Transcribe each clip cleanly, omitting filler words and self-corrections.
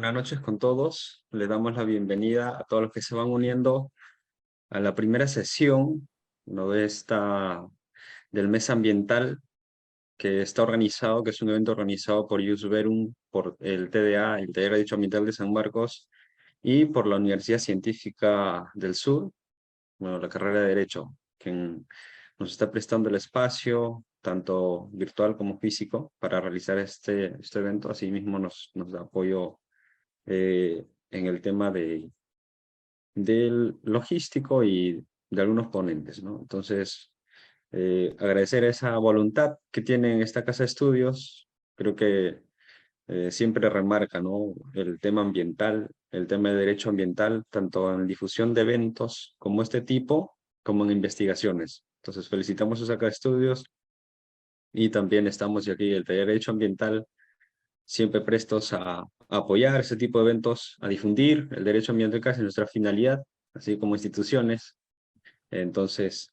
Buenas noches con todos. Le damos la bienvenida a todos los que se van uniendo a la primera sesión, ¿no? Del mes ambiental que está organizado, que es un evento organizado por Jus Verum, por el TDA, el Taller de Derecho Ambiental de San Marcos, y por la Universidad Científica del Sur, bueno, la carrera de Derecho, quien nos está prestando el espacio, tanto virtual como físico, para realizar este evento. Asimismo, nos da apoyo en el tema del logístico y de algunos ponentes, ¿no? Entonces, agradecer esa voluntad que tienen esta casa de estudios. Creo que siempre remarca, ¿no? El tema ambiental, el tema de derecho ambiental, tanto en difusión de eventos como este tipo, como en investigaciones. Entonces, felicitamos a esa casa de estudios y también estamos aquí, el taller de derecho ambiental, siempre prestos a apoyar ese tipo de eventos, a difundir el derecho ambiental, que es nuestra finalidad, así como instituciones. Entonces,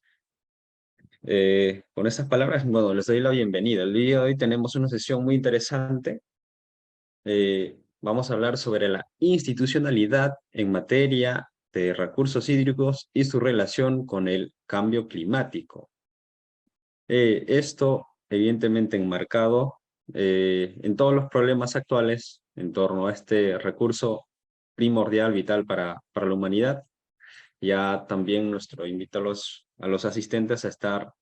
con estas palabras, bueno, les doy la bienvenida. El día de hoy tenemos una sesión muy interesante. Vamos a hablar sobre la institucionalidad en materia de recursos hídricos y su relación con el cambio climático. Esto, evidentemente, enmarcado en todos los problemas actuales en torno a este recurso primordial, vital para la humanidad. Ya también nuestro invito a los asistentes a estar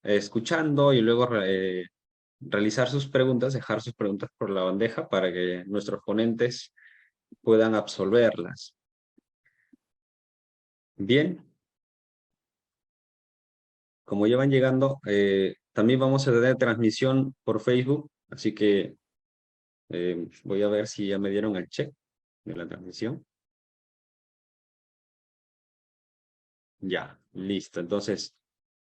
escuchando y luego realizar sus preguntas, dejar sus preguntas por la bandeja para que nuestros ponentes puedan absolverlas. Bien, como ya van llegando, también vamos a tener transmisión por Facebook, así que voy a ver si ya me dieron el check de la transmisión. Ya, listo. Entonces,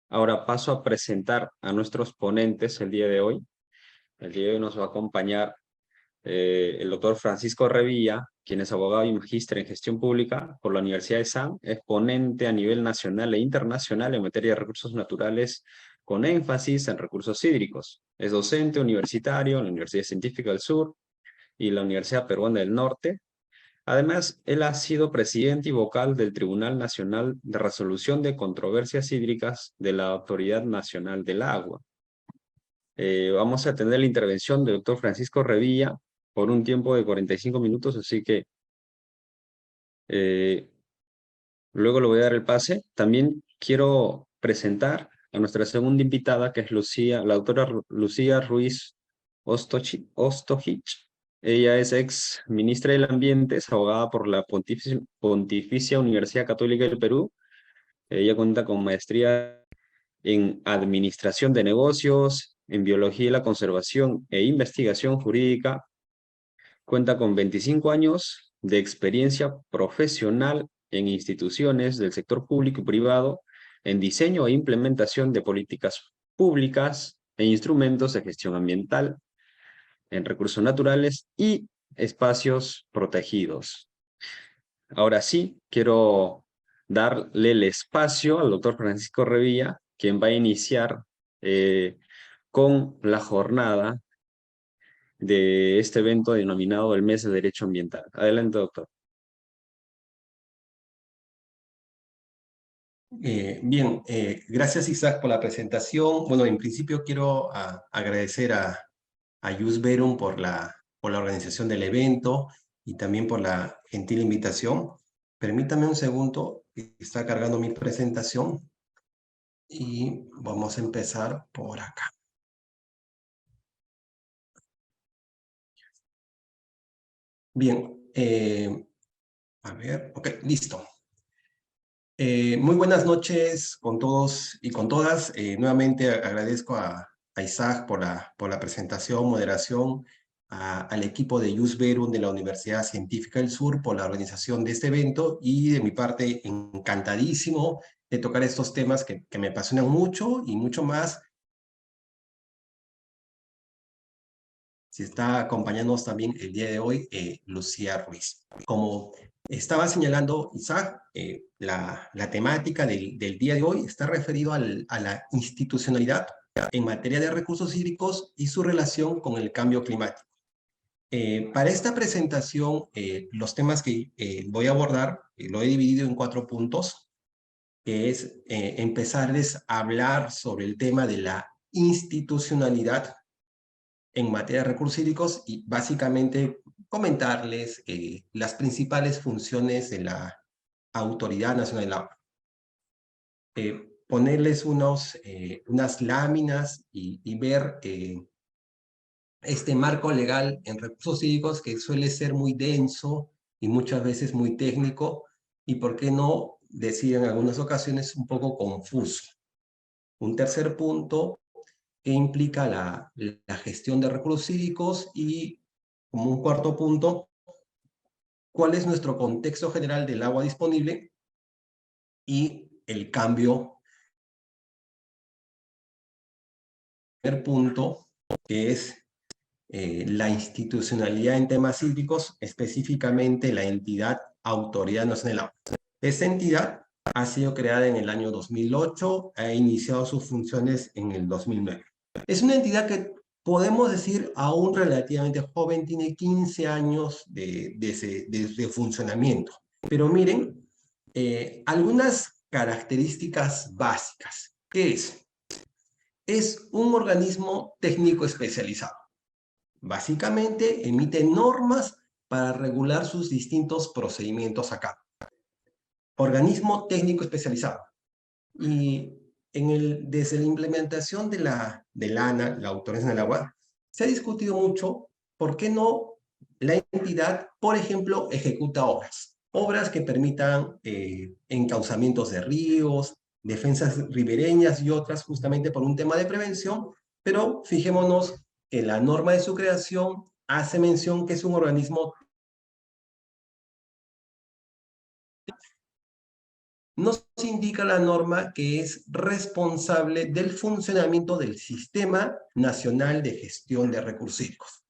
ahora paso a presentar a nuestros ponentes el día de hoy. El día de hoy nos va a acompañar el doctor Francisco Revilla, quien es abogado y magíster en gestión pública por la Universidad de SAM, es ponente a nivel nacional e internacional en materia de recursos naturales, con énfasis en recursos hídricos. Es docente universitario en la Universidad Científica del Sur y la Universidad Peruana del Norte. Además, él ha sido presidente y vocal del Tribunal Nacional de Resolución de Controversias Hídricas de la Autoridad Nacional del Agua. Vamos a tener la intervención del doctor Francisco Revilla por un tiempo de 45 minutos, así que eh, luego le voy a dar el pase. También quiero presentar a nuestra segunda invitada, que es la doctora Lucía Ruiz Ostojic. Ella es ex ministra del Ambiente, es abogada por la Pontificia Universidad Católica del Perú. Ella cuenta con maestría en Administración de Negocios, en Biología y la Conservación e Investigación Jurídica. Cuenta con 25 años de experiencia profesional en instituciones del sector público y privado, en diseño e implementación de políticas públicas e instrumentos de gestión ambiental, en recursos naturales y espacios protegidos. Ahora sí, quiero darle el espacio al doctor Francisco Revilla, quien va a iniciar con la jornada de este evento denominado el Mes de Derecho Ambiental. Adelante, doctor. Bien, gracias Isaac por la presentación. Bueno, en principio quiero agradecer a Jus Verum por la organización del evento y también por la gentil invitación. Permítame un segundo, está cargando mi presentación y vamos a empezar por acá. Bien, a ver, ok, listo. Muy buenas noches con todos y con todas. Nuevamente agradezco a Isaac por la presentación, moderación, al equipo de Jus Verum de la Universidad Científica del Sur por la organización de este evento y de mi parte encantadísimo de tocar estos temas que me apasionan mucho y mucho más. Si está acompañándonos también el día de hoy, Lucía Ruiz. Como estaba señalando Isaac, la temática del día de hoy está referido a la institucionalidad en materia de recursos hídricos y su relación con el cambio climático. Para esta presentación, los temas que voy a abordar, lo he dividido en 4 puntos, que es empezarles a hablar sobre el tema de la institucionalidad en materia de recursos hídricos y básicamente comentarles las principales funciones de la Autoridad Nacional del Agua. Ponerles unas láminas y ver este marco legal en recursos hídricos que suele ser muy denso y muchas veces muy técnico y, por qué no decir en algunas ocasiones, un poco confuso. Un tercer punto que implica la gestión de recursos hídricos y, como un cuarto punto, cuál es nuestro contexto general del agua disponible y el cambio. Primer punto, que es la institucionalidad en temas hídricos, específicamente la entidad Autoridad Nacional del Agua. Esta entidad ha sido creada en el año 2008, ha iniciado sus funciones en el 2009. Es una entidad que podemos decir aún relativamente joven, tiene 15 años de funcionamiento. Pero miren, algunas características básicas. ¿Qué es? Es un organismo técnico especializado. Básicamente emite normas para regular sus distintos procedimientos acá. Organismo técnico especializado. Y desde la implementación de la ANA, la Autoridad Nacional del Agua, se ha discutido mucho por qué no la entidad, por ejemplo, ejecuta obras. Obras que permitan encauzamientos de ríos, defensas ribereñas y otras, justamente por un tema de prevención, pero fijémonos que la norma de su creación hace mención que es un organismo. Nos indica la norma que es responsable del funcionamiento del Sistema Nacional de Gestión de Recursos Hídricos.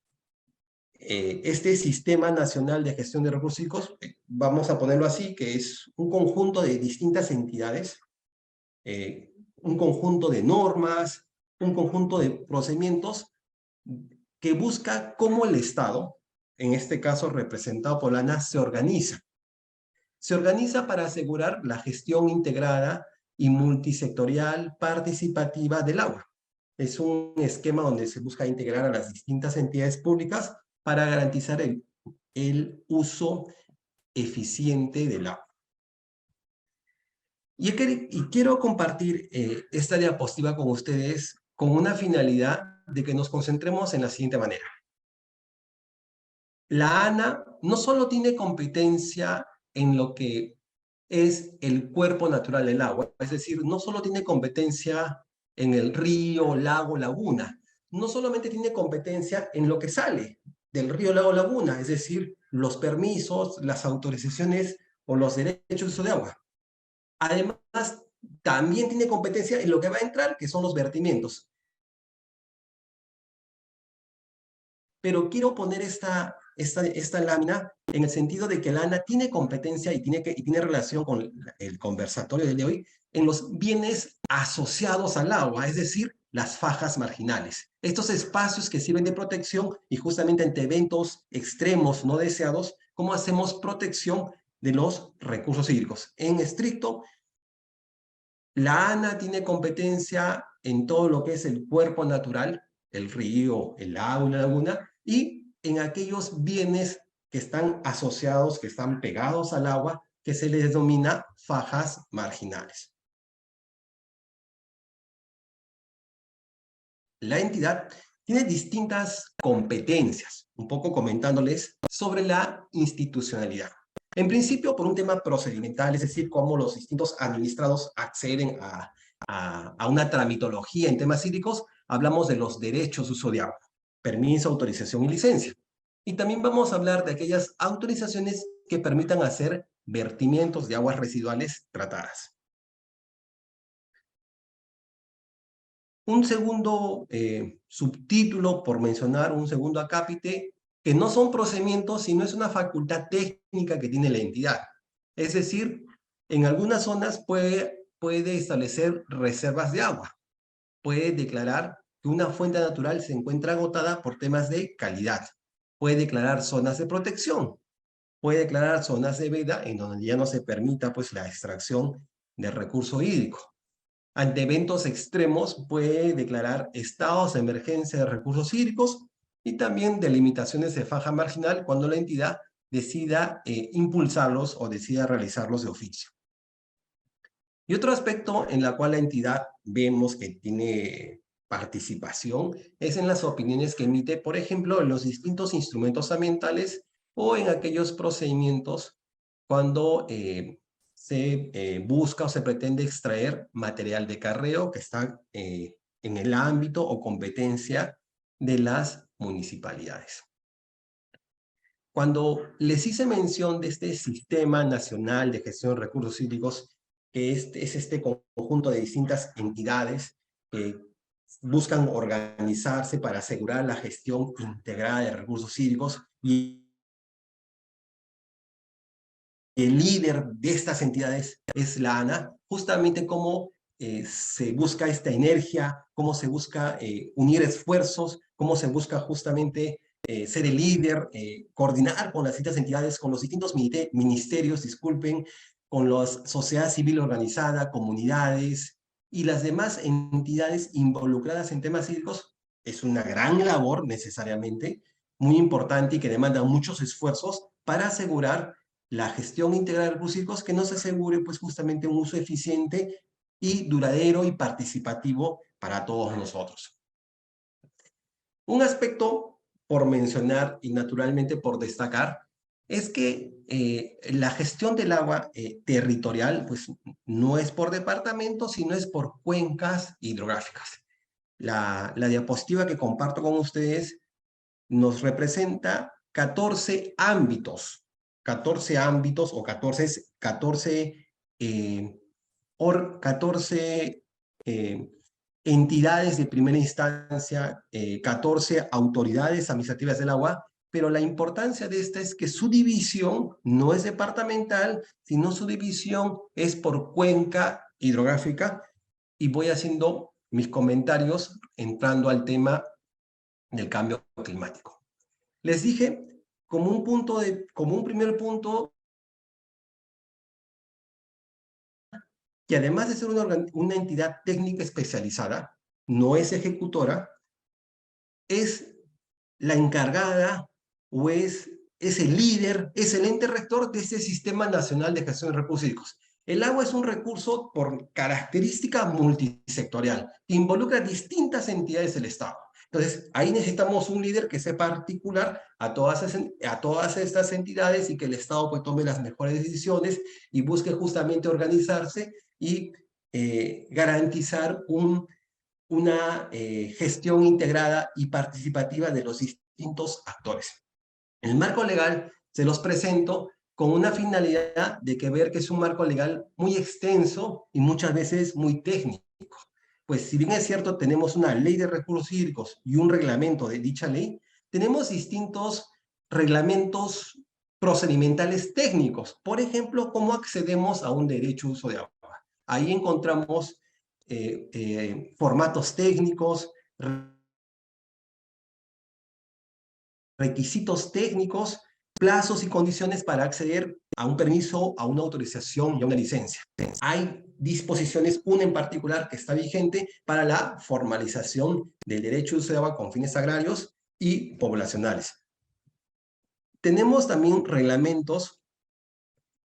Este Sistema Nacional de Gestión de Recursos Hídricos, vamos a ponerlo así, que es un conjunto de distintas entidades, un conjunto de normas, un conjunto de procedimientos que busca cómo el Estado, en este caso representado por la ANA, se organiza. Se organiza para asegurar la gestión integrada y multisectorial participativa del agua. Es un esquema donde se busca integrar a las distintas entidades públicas para garantizar el uso eficiente del agua. Y quiero compartir esta diapositiva con ustedes con una finalidad de que nos concentremos en la siguiente manera. La ANA no solo tiene competencia en lo que es el cuerpo natural del agua, es decir, no solo tiene competencia en el río, lago, laguna, no solamente tiene competencia en lo que sale del río, lago, laguna, es decir, los permisos, las autorizaciones o los derechos de uso de agua. Además, también tiene competencia en lo que va a entrar, que son los vertimientos. Pero quiero poner esta lámina en el sentido de que la ANA tiene competencia y tiene relación con el conversatorio de hoy en los bienes asociados al agua, es decir, las fajas marginales. Estos espacios que sirven de protección y justamente ante eventos extremos no deseados, ¿cómo hacemos protección de los recursos hídricos? En estricto, la ANA tiene competencia en todo lo que es el cuerpo natural, el río, el lago, la laguna, y en aquellos bienes que están asociados, que están pegados al agua, que se les denomina fajas marginales. La entidad tiene distintas competencias, un poco comentándoles sobre la institucionalidad. En principio, por un tema procedimental, es decir, cómo los distintos administrados acceden a una tramitología en temas hídricos, hablamos de los derechos de uso de agua, permiso, autorización y licencia. Y también vamos a hablar de aquellas autorizaciones que permitan hacer vertimientos de aguas residuales tratadas. Un segundo subtítulo, por mencionar un segundo acápite, que no son procedimientos, sino es una facultad técnica que tiene la entidad. Es decir, en algunas zonas puede establecer reservas de agua, puede declarar que una fuente natural se encuentra agotada por temas de calidad, puede declarar zonas de protección, puede declarar zonas de veda en donde ya no se permita pues la extracción del recurso hídrico. Ante eventos extremos puede declarar estados de emergencia de recursos hídricos y también delimitaciones de faja marginal cuando la entidad decida impulsarlos o decida realizarlos de oficio. Y otro aspecto en la cual la entidad vemos que tiene participación es en las opiniones que emite, por ejemplo, en los distintos instrumentos ambientales o en aquellos procedimientos cuando se busca o se pretende extraer material de carreo que está en el ámbito o competencia de las municipalidades. Cuando les hice mención de este Sistema Nacional de Gestión de Recursos Hídricos, que es este conjunto de distintas entidades que buscan organizarse para asegurar la gestión integrada de recursos hídricos, y el líder de estas entidades es la ANA, justamente cómo se busca esta energía, cómo se busca unir esfuerzos, cómo se busca justamente ser el líder, coordinar con las distintas entidades, con los distintos ministerios, disculpen, con la sociedad civil organizada, comunidades y las demás entidades involucradas en temas hídricos. Es una gran labor necesariamente, muy importante y que demanda muchos esfuerzos para asegurar la gestión integral de recursos hídricos, que nos asegure pues justamente un uso eficiente y duradero y participativo para todos nosotros. Un aspecto por mencionar y naturalmente por destacar es que la gestión del agua territorial pues no es por departamento, sino es por cuencas hidrográficas. La diapositiva que comparto con ustedes nos representa 14 ámbitos o 14 entidades de primera instancia, 14 autoridades administrativas del agua, pero la importancia de esta es que su división no es departamental, sino su división es por cuenca hidrográfica, y voy haciendo mis comentarios entrando al tema del cambio climático. Les dije, como un primer punto, que además de ser una entidad técnica especializada, no es ejecutora, es la encargada o es el líder, es el ente rector de este Sistema Nacional de Gestión de Recursos Hídricos. El agua es un recurso por característica multisectorial, que involucra distintas entidades del Estado. Entonces, ahí necesitamos un líder que sepa articular a todas estas entidades y que el Estado pues, tome las mejores decisiones y busque justamente organizarse y garantizar una gestión integrada y participativa de los distintos actores. El marco legal se los presento con una finalidad de que ver que es un marco legal muy extenso y muchas veces muy técnico. Pues si bien es cierto, tenemos una ley de recursos hídricos y un reglamento de dicha ley, tenemos distintos reglamentos procedimentales técnicos. Por ejemplo, cómo accedemos a un derecho a uso de agua. Ahí encontramos formatos técnicos, requisitos técnicos, plazos y condiciones para acceder a un permiso, a una autorización y a una licencia. Hay disposiciones, una en particular que está vigente para la formalización del derecho de uso de agua con fines agrarios y poblacionales. Tenemos también reglamentos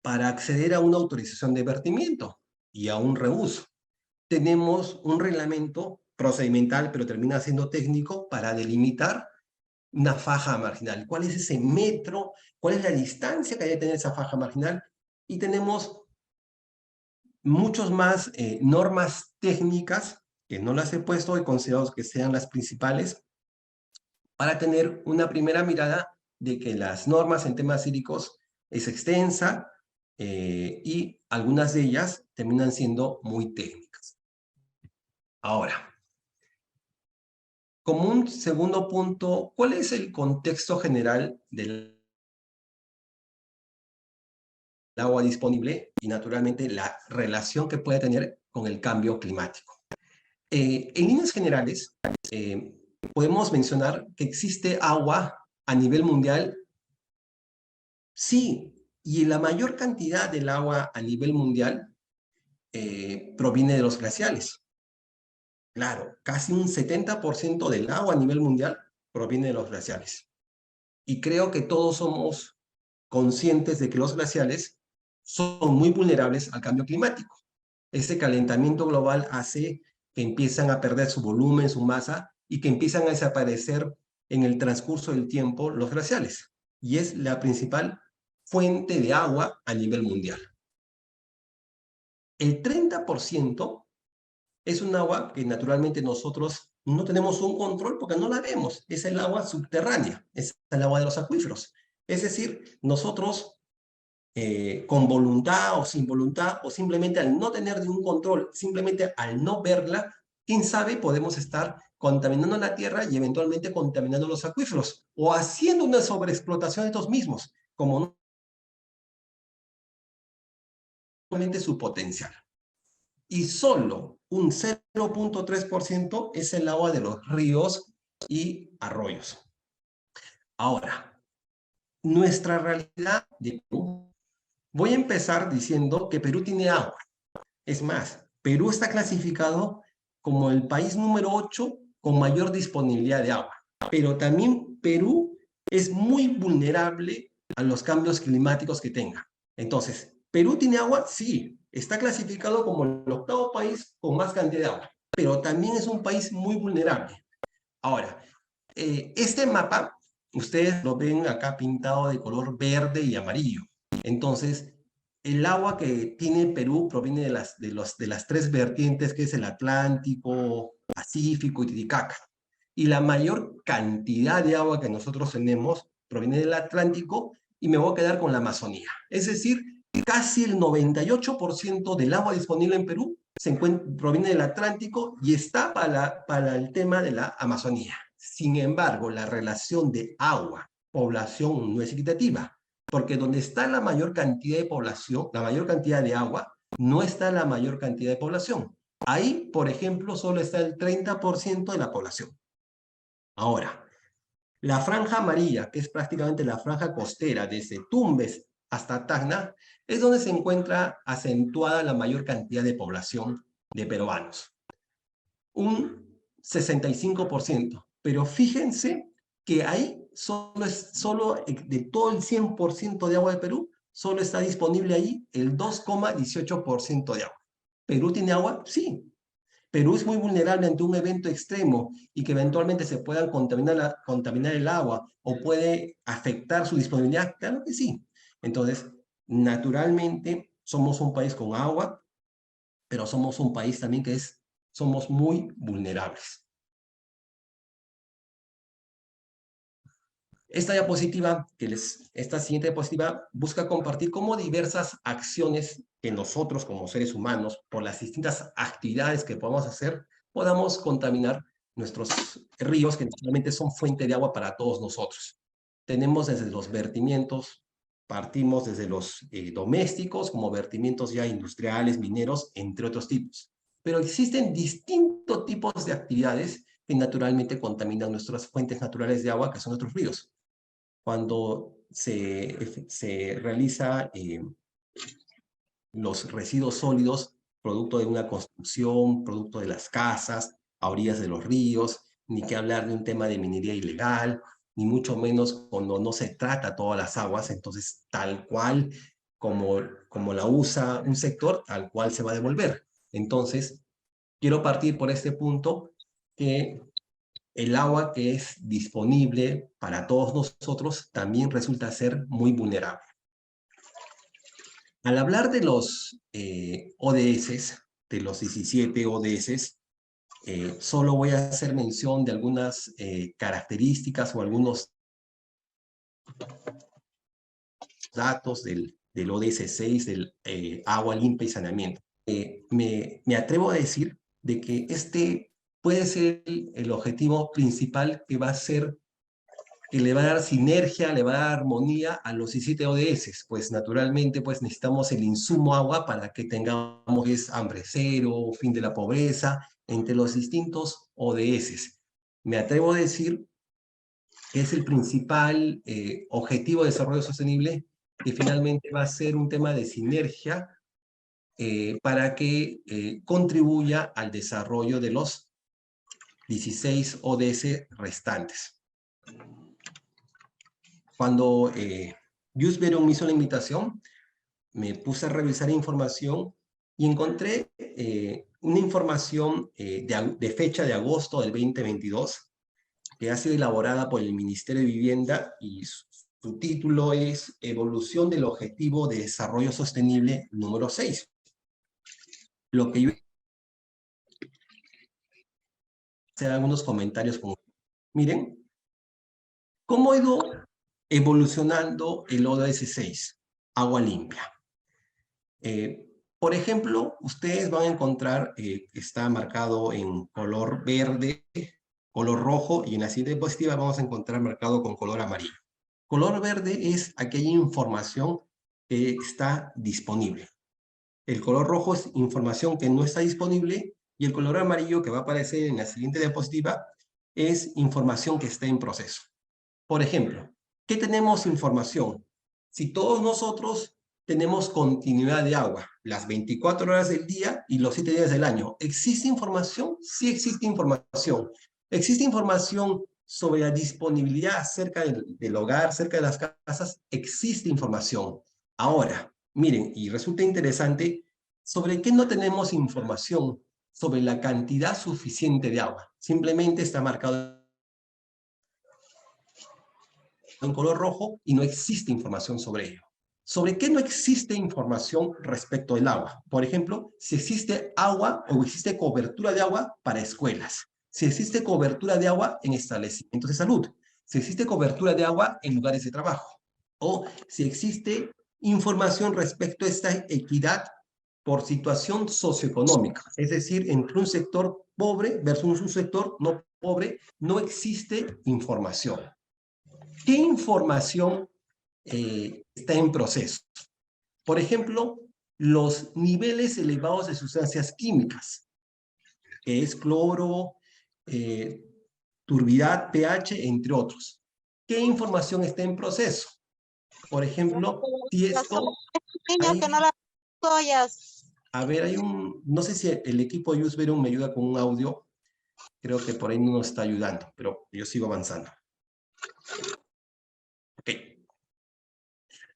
para acceder a una autorización de vertimiento y a un reuso. Tenemos un reglamento procedimental, pero termina siendo técnico, para delimitar una faja marginal. ¿Cuál es ese metro? ¿Cuál es la distancia que hay que tener esa faja marginal? Y tenemos muchos más normas técnicas, que no las he puesto y considero que sean las principales, para tener una primera mirada de que las normas en temas hídricos es extensa y algunas de ellas terminan siendo muy técnicas. Ahora, como un segundo punto, ¿cuál es el contexto general del agua disponible y naturalmente la relación que puede tener con el cambio climático? En líneas generales, podemos mencionar que existe agua a nivel mundial, sí, y la mayor cantidad del agua a nivel mundial proviene de los glaciales. Claro, casi un 70% del agua a nivel mundial proviene de los glaciales. Y creo que todos somos conscientes de que los glaciales son muy vulnerables al cambio climático. Ese calentamiento global hace que empiezan a perder su volumen, su masa, y que empiezan a desaparecer en el transcurso del tiempo los glaciales. Y es la principal fuente de agua a nivel mundial. El 30% es un agua que naturalmente nosotros no tenemos un control porque no la vemos. Es el agua subterránea, es el agua de los acuíferos. Es decir, nosotros con voluntad o sin voluntad, o simplemente al no tener ningún control, simplemente al no verla, quién sabe, podemos estar contaminando la tierra y eventualmente contaminando los acuíferos, o haciendo una sobreexplotación de estos mismos, como no realmente su potencial. Y solo un 0.3% es el agua de los ríos y arroyos. Ahora, nuestra realidad de Perú, voy a empezar diciendo que Perú tiene agua. Es más, Perú está clasificado como el país número 8 con mayor disponibilidad de agua. Pero también Perú es muy vulnerable a los cambios climáticos que tenga. Entonces, ¿Perú tiene agua? Sí. Está clasificado como el octavo país con más cantidad de agua. Pero también es un país muy vulnerable. Ahora, este mapa, ustedes lo ven acá pintado de color verde y amarillo. Entonces, el agua que tiene Perú proviene de las tres vertientes, que es el Atlántico, Pacífico y Titicaca. Y la mayor cantidad de agua que nosotros tenemos proviene del Atlántico, y me voy a quedar con la Amazonía. Es decir, casi el 98% del agua disponible en Perú proviene del Atlántico y está para el tema de la Amazonía. Sin embargo, la relación de agua-población no es equitativa, porque donde está la mayor cantidad de población, la mayor cantidad de agua, no está la mayor cantidad de población. Ahí, por ejemplo, solo está el 30% de la población. Ahora, la franja amarilla, que es prácticamente la franja costera desde Tumbes hasta Tacna, es donde se encuentra acentuada la mayor cantidad de población de peruanos. Un 65%. Pero fíjense que ahí solo de todo el 100% de agua de Perú, solo está disponible ahí el 2,18% de agua. ¿Perú tiene agua? Sí. Perú es muy vulnerable ante un evento extremo y que eventualmente se pueda contaminar el agua o puede afectar su disponibilidad. Claro que sí. Entonces, naturalmente, somos un país con agua, pero somos un país también somos muy vulnerables. Esta siguiente diapositiva busca compartir cómo diversas acciones que nosotros como seres humanos, por las distintas actividades que podamos hacer, podamos contaminar nuestros ríos, que naturalmente son fuente de agua para todos nosotros. Tenemos desde los vertimientos, partimos desde los domésticos, como vertimientos ya industriales, mineros, entre otros tipos. Pero existen distintos tipos de actividades que naturalmente contaminan nuestras fuentes naturales de agua, que son nuestros ríos. Cuando se realiza los residuos sólidos, producto de una construcción, producto de las casas, a orillas de los ríos, ni que hablar de un tema de minería ilegal, ni mucho menos cuando no se trata todas las aguas, entonces tal cual como la usa un sector, tal cual se va a devolver. Entonces, quiero partir por este punto, que el agua que es disponible para todos nosotros también resulta ser muy vulnerable. Al hablar de los ODS, de los 17 ODS, solo voy a hacer mención de algunas características o algunos datos del ODS 6, del agua limpia y saneamiento. Me atrevo a decir de que este puede ser el objetivo principal, que va a ser que le va a dar sinergia, le va a dar armonía a los 17 ODS, pues naturalmente pues necesitamos el insumo agua para que tengamos hambre cero, fin de la pobreza, entre los distintos ODS. Me atrevo a decir que es el principal objetivo de desarrollo sostenible, que finalmente va a ser un tema de sinergia para que contribuya al desarrollo de los 16 ODS restantes. Cuando Just Verum me hizo la invitación, me puse a revisar información y encontré una información de fecha de agosto del 2022 que ha sido elaborada por el Ministerio de Vivienda y su título es Evolución del Objetivo de Desarrollo Sostenible número 6. Lo que yo hacer algunos comentarios con... Miren, ¿cómo ha ido evolucionando el ODS 6? Agua limpia. Por ejemplo, ustedes van a encontrar que está marcado en color verde, color rojo, y en la siguiente diapositiva vamos a encontrar marcado con color amarillo. Color verde es aquella información que está disponible. El color rojo es información que no está disponible y el color amarillo que va a aparecer en la siguiente diapositiva es información que está en proceso. Por ejemplo, ¿qué tenemos información? Si todos nosotros tenemos continuidad de agua, las 24 horas del día y los 7 días del año, ¿existe información? Sí existe información. ¿Existe información sobre la disponibilidad cerca del hogar, cerca de las casas? Existe información. Ahora, miren, y resulta interesante, ¿sobre qué no tenemos información? Sobre la cantidad suficiente de agua. Simplemente está marcado en color rojo y no existe información sobre ello. ¿Sobre qué no existe información respecto del agua? Por ejemplo, si existe agua o existe cobertura de agua para escuelas, si existe cobertura de agua en establecimientos de salud, si existe cobertura de agua en lugares de trabajo, o si existe información respecto a esta equidad por situación socioeconómica, es decir, entre un sector pobre versus un sector no pobre, no existe información. ¿Qué información está en proceso? Por ejemplo, los niveles elevados de sustancias químicas, que es cloro, turbidad, pH, entre otros. ¿Qué información está en proceso? Por ejemplo, si esto... Niño, Hay, que no las ollas. a ver, hay un... No sé si el equipo de Verum me ayuda con un audio. Creo que por ahí no nos está ayudando, pero yo sigo avanzando. Ok.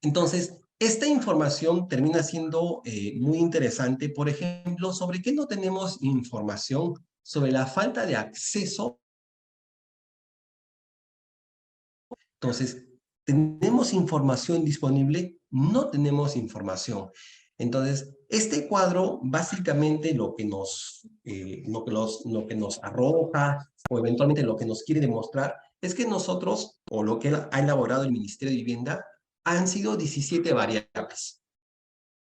Entonces, esta información termina siendo muy interesante, por ejemplo, sobre qué no tenemos información sobre la falta de acceso. Entonces, ¿tenemos información disponible? No tenemos información. Entonces, este cuadro básicamente lo que nos arroja o eventualmente lo que nos quiere demostrar es que nosotros, o lo que ha elaborado el Ministerio de Vivienda, han sido 17 variables.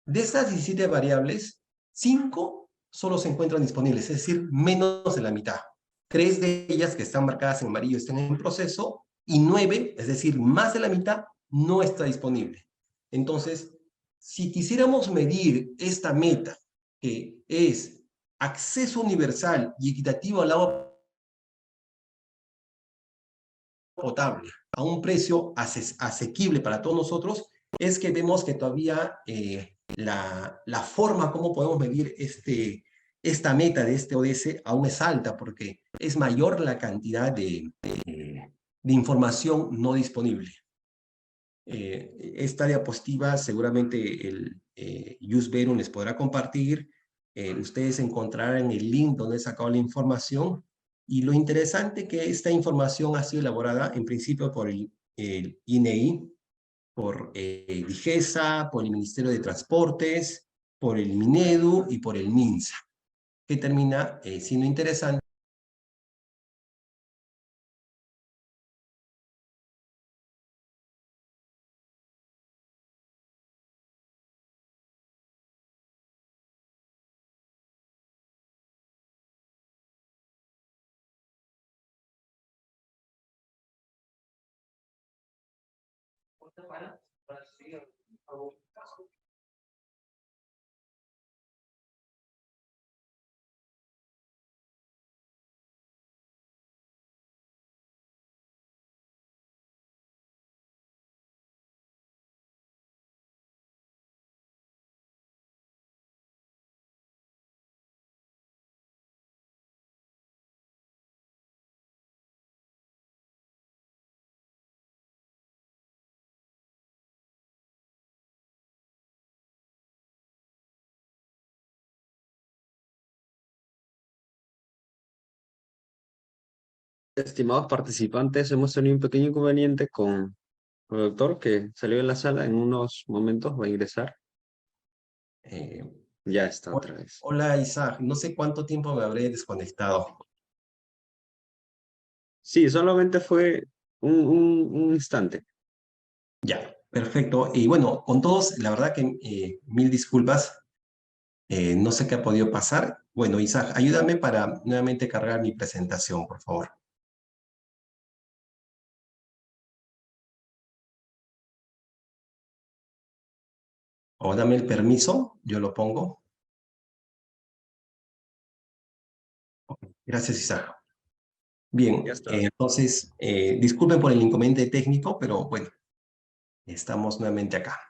De estas 17 variables, 5 solo se encuentran disponibles, es decir, menos de la mitad. 3 de ellas que están marcadas en amarillo están en proceso y 9, es decir, más de la mitad, no está disponible. Entonces, si quisiéramos medir esta meta, que es acceso universal y equitativo al agua potable a un precio asequible para todos nosotros, es que vemos que todavía la forma como podemos medir esta meta de este ODS aún es alta, porque es mayor la cantidad de información no disponible. Esta diapositiva seguramente el Just Verum les podrá compartir. Ustedes encontrarán el link donde he sacado la información. Y lo interesante que esta información ha sido elaborada en principio por el INEI, por Digesa, por el Ministerio de Transportes, por el Minedu y por el MINSA, que termina siendo interesante. Estimados participantes, hemos tenido un pequeño inconveniente con el doctor que salió de la sala. En unos momentos va a ingresar. Eh, Ya está ho- otra vez. Hola Isaac, no sé cuánto tiempo me habré desconectado. Sí, solamente fue un instante. Ya, perfecto. Y bueno, con todos, la verdad que mil disculpas. No sé qué ha podido pasar. Bueno, Isaac, ayúdame para nuevamente cargar mi presentación, por favor. O dame el permiso, yo lo pongo. Gracias, Isaac. Ya Bien, está. entonces, disculpen por el inconveniente técnico, pero bueno, estamos nuevamente acá.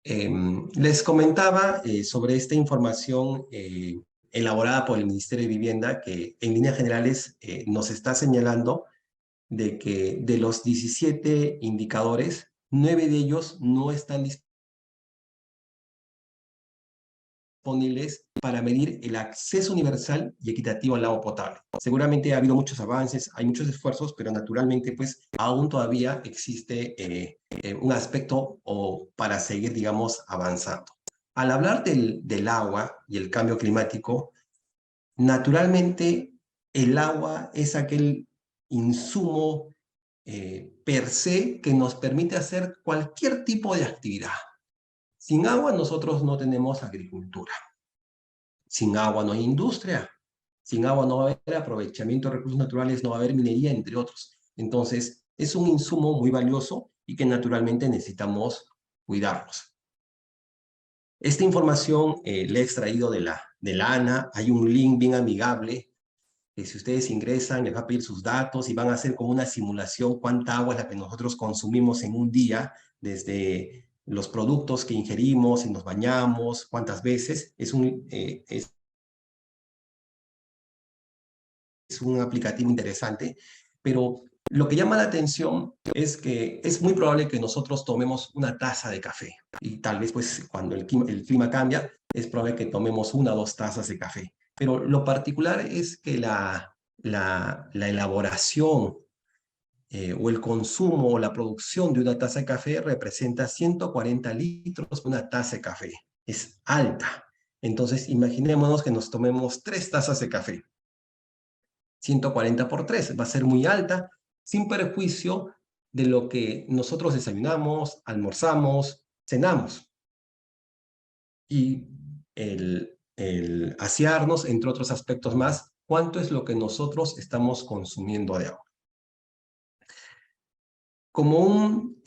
Les comentaba sobre esta información elaborada por el Ministerio de Vivienda que en líneas generales nos está señalando de que de los 17 indicadores, 9 de ellos no están disponibles para medir el acceso universal y equitativo al agua potable. Seguramente ha habido muchos avances, hay muchos esfuerzos, pero naturalmente pues aún todavía existe un aspecto o para seguir, digamos, avanzando. Al hablar del agua y el cambio climático, naturalmente el agua es aquel insumo per se que nos permite hacer cualquier tipo de actividad. Sin agua nosotros no tenemos agricultura. Sin agua no hay industria. Sin agua no va a haber aprovechamiento de recursos naturales, no va a haber minería, entre otros. Entonces, es un insumo muy valioso y que naturalmente necesitamos cuidarlos. Esta información la he extraído de la ANA. Hay un link bien amigable que si ustedes ingresan, les va a pedir sus datos y van a hacer como una simulación cuánta agua es la que nosotros consumimos en un día, desde los productos que ingerimos, si nos bañamos, cuántas veces. Es un aplicativo interesante, pero lo que llama la atención es que es muy probable que nosotros tomemos una taza de café y tal vez pues cuando el clima cambia es probable que tomemos 1 o 2 tazas de café. Pero lo particular es que la elaboración o el consumo o la producción de una taza de café representa 140 litros por una taza de café. Es alta. Entonces, imaginémonos que nos tomemos 3 tazas de café. 140 por 3 va a ser muy alta, sin perjuicio de lo que nosotros desayunamos, almorzamos, cenamos. Y el asearnos, entre otros aspectos más, cuánto es lo que nosotros estamos consumiendo de agua. Como un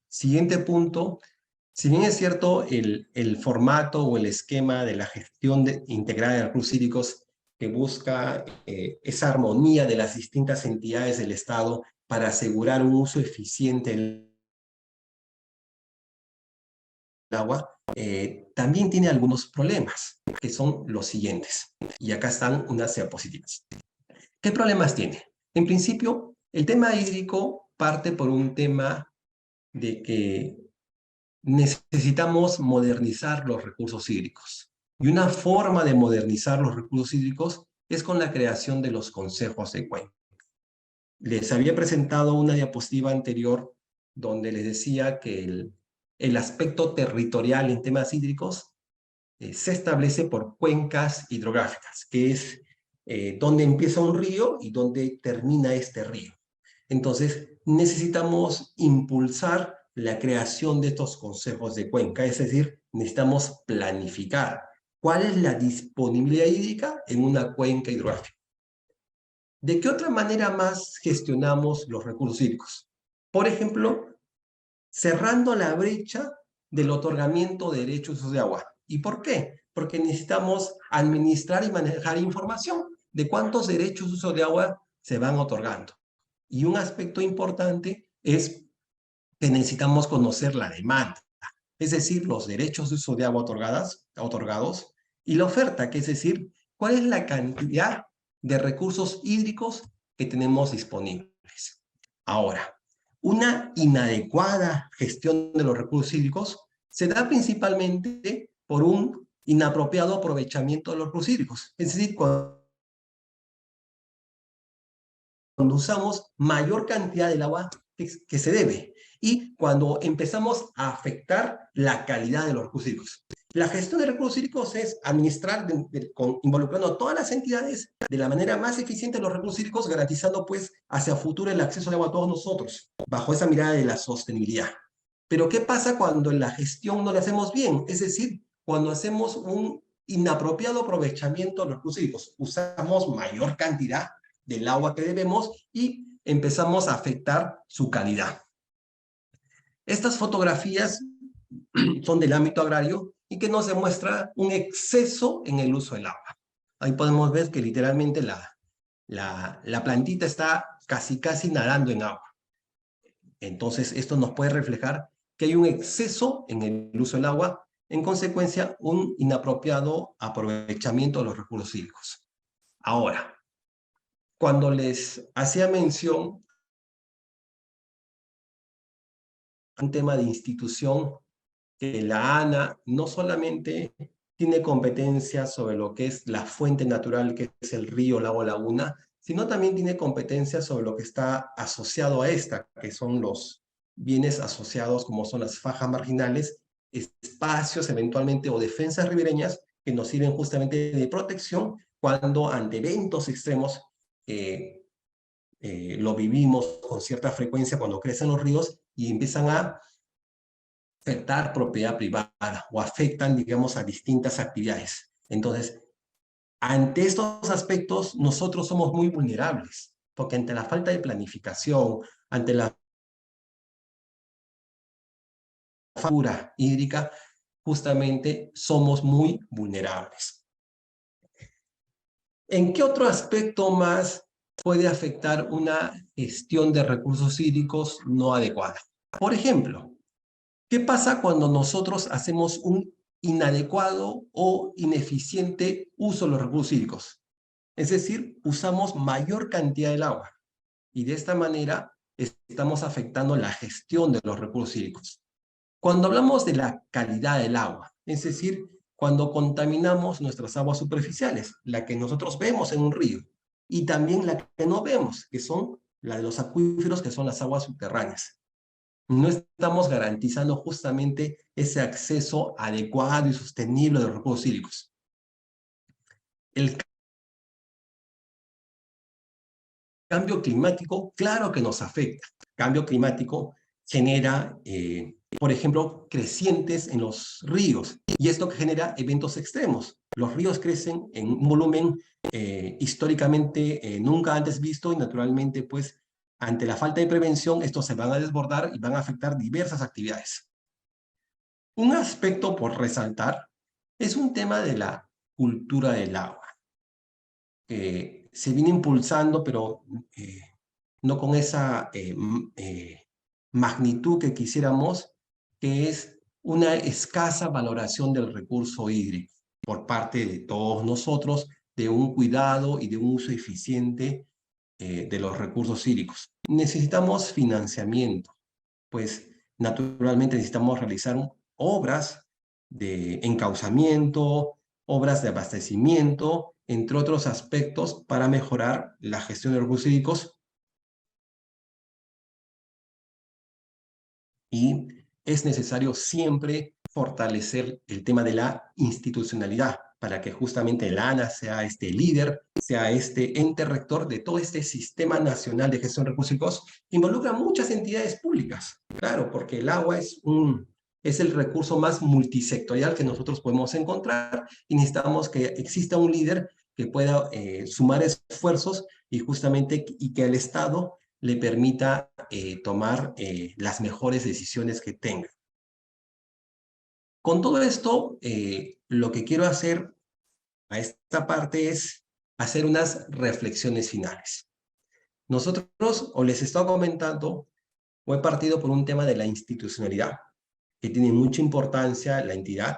siguiente punto, si bien es cierto el formato o el esquema de la gestión integrada de recursos hídricos que busca esa armonía de las distintas entidades del Estado para asegurar un uso eficiente del agua, también tiene algunos problemas, que son los siguientes. Y acá están unas diapositivas. ¿Qué problemas tiene? En principio, el tema hídrico parte por un tema de que necesitamos modernizar los recursos hídricos. Y una forma de modernizar los recursos hídricos es con la creación de los consejos de cuenca. Les había presentado una diapositiva anterior donde les decía que el aspecto territorial en temas hídricos se establece por cuencas hidrográficas, que es donde empieza un río y donde termina este río. Entonces, necesitamos impulsar la creación de estos consejos de cuenca, es decir, necesitamos planificar cuál es la disponibilidad hídrica en una cuenca hidrográfica. ¿De qué otra manera más gestionamos los recursos hídricos? Por ejemplo, cerrando la brecha del otorgamiento de derechos de agua. ¿Y por qué? Porque necesitamos administrar y manejar información de cuántos derechos de uso de agua se van otorgando. Y un aspecto importante es que necesitamos conocer la demanda, es decir, los derechos de uso de agua otorgados, y la oferta, que es decir, cuál es la cantidad de recursos hídricos que tenemos disponibles. Ahora, una inadecuada gestión de los recursos hídricos se da principalmente por un inapropiado aprovechamiento de los recursos hídricos. Es decir, cuando cuando usamos mayor cantidad del agua que se debe y cuando empezamos a afectar la calidad de los recursos hídricos. La gestión de recursos hídricos es administrar involucrando a todas las entidades de la manera más eficiente los recursos hídricos, garantizando pues hacia futuro el acceso al agua a todos nosotros, bajo esa mirada de la sostenibilidad. Pero ¿qué pasa cuando en la gestión no la hacemos bien? Es decir, cuando hacemos un inapropiado aprovechamiento de los recursos hídricos, usamos mayor cantidad del agua que debemos y empezamos a afectar su calidad. Estas fotografías son del ámbito agrario y que nos demuestra un exceso en el uso del agua. Ahí podemos ver que literalmente la plantita está casi nadando en agua. Entonces, esto nos puede reflejar que hay un exceso en el uso del agua, en consecuencia, un inapropiado aprovechamiento de los recursos hídricos. Ahora, cuando les hacía mención a un tema de institución, que la ANA no solamente tiene competencias sobre lo que es la fuente natural, que es el río, lago, laguna, sino también tiene competencias sobre lo que está asociado a esta, que son los bienes asociados como son las fajas marginales, espacios eventualmente o defensas ribereñas que nos sirven justamente de protección cuando ante eventos extremos lo vivimos con cierta frecuencia cuando crecen los ríos y empiezan a afectar propiedad privada o afectan, digamos, a distintas actividades. Entonces, ante estos aspectos, nosotros somos muy vulnerables, porque ante la falta de planificación, ante la figura hídrica, justamente somos muy vulnerables. ¿En qué otro aspecto más puede afectar una gestión de recursos hídricos no adecuada? Por ejemplo, ¿qué pasa cuando nosotros hacemos un inadecuado o ineficiente uso de los recursos hídricos? Es decir, usamos mayor cantidad del agua y de esta manera estamos afectando la gestión de los recursos hídricos. Cuando hablamos de la calidad del agua, es decir, cuando contaminamos nuestras aguas superficiales, la que nosotros vemos en un río, y también la que no vemos, que son la de los acuíferos, que son las aguas subterráneas. No estamos garantizando justamente ese acceso adecuado y sostenible de los recursos hídricos. El cambio climático, claro que nos afecta. El cambio climático genera, por ejemplo, crecientes en los ríos, y esto genera eventos extremos. Los ríos crecen en un volumen históricamente nunca antes visto y naturalmente, pues, ante la falta de prevención, estos se van a desbordar y van a afectar diversas actividades. Un aspecto por resaltar es un tema de la cultura del agua. Se viene impulsando, pero no con esa magnitud que quisiéramos, que es una escasa valoración del recurso hídrico por parte de todos nosotros, de un cuidado y de un uso eficiente de los recursos hídricos. Necesitamos financiamiento, pues naturalmente necesitamos realizar obras de encauzamiento, obras de abastecimiento, entre otros aspectos para mejorar la gestión de recursos hídricos. Y es necesario siempre fortalecer el tema de la institucionalidad para que justamente el ANA sea este líder, sea este ente rector de todo este sistema nacional de gestión de recursos hídricos, que involucra muchas entidades públicas. Claro, porque el agua es el recurso más multisectorial que nosotros podemos encontrar y necesitamos que exista un líder que pueda sumar esfuerzos y justamente y que el Estado le permita tomar las mejores decisiones que tenga. Con todo esto, lo que quiero hacer a esta parte es hacer unas reflexiones finales. Nosotros, o les he estado comentando, o he partido por un tema de la institucionalidad, que tiene mucha importancia la entidad,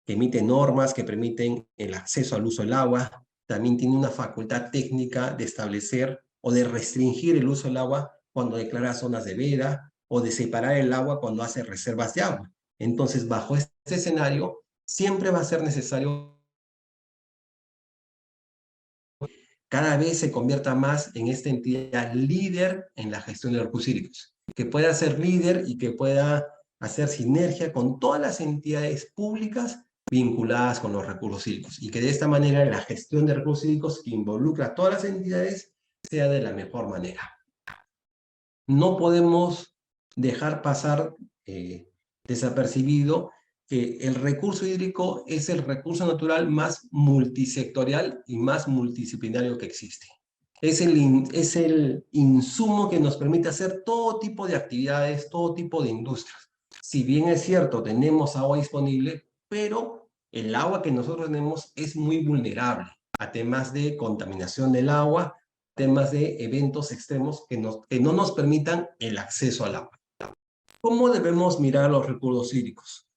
que emite normas que permiten el acceso al uso del agua, también tiene una facultad técnica de establecer o de restringir el uso del agua cuando declara zonas de veda o de separar el agua cuando hace reservas de agua. Entonces, bajo este escenario, siempre va a ser necesario cada vez se convierta más en esta entidad líder en la gestión de los recursos hídricos, que pueda ser líder y que pueda hacer sinergia con todas las entidades públicas vinculadas con los recursos hídricos, y que de esta manera la gestión de recursos hídricos que involucra a todas las entidades sea de la mejor manera. No podemos dejar pasar desapercibido que el recurso hídrico es el recurso natural más multisectorial y más multidisciplinario que existe. Es el insumo que nos permite hacer todo tipo de actividades, todo tipo de industrias. Si bien es cierto, tenemos agua disponible, pero el agua que nosotros tenemos es muy vulnerable a temas de contaminación del agua, temas de eventos extremos que no nos permitan el acceso al agua. ¿Cómo debemos mirar los recursos hídricos?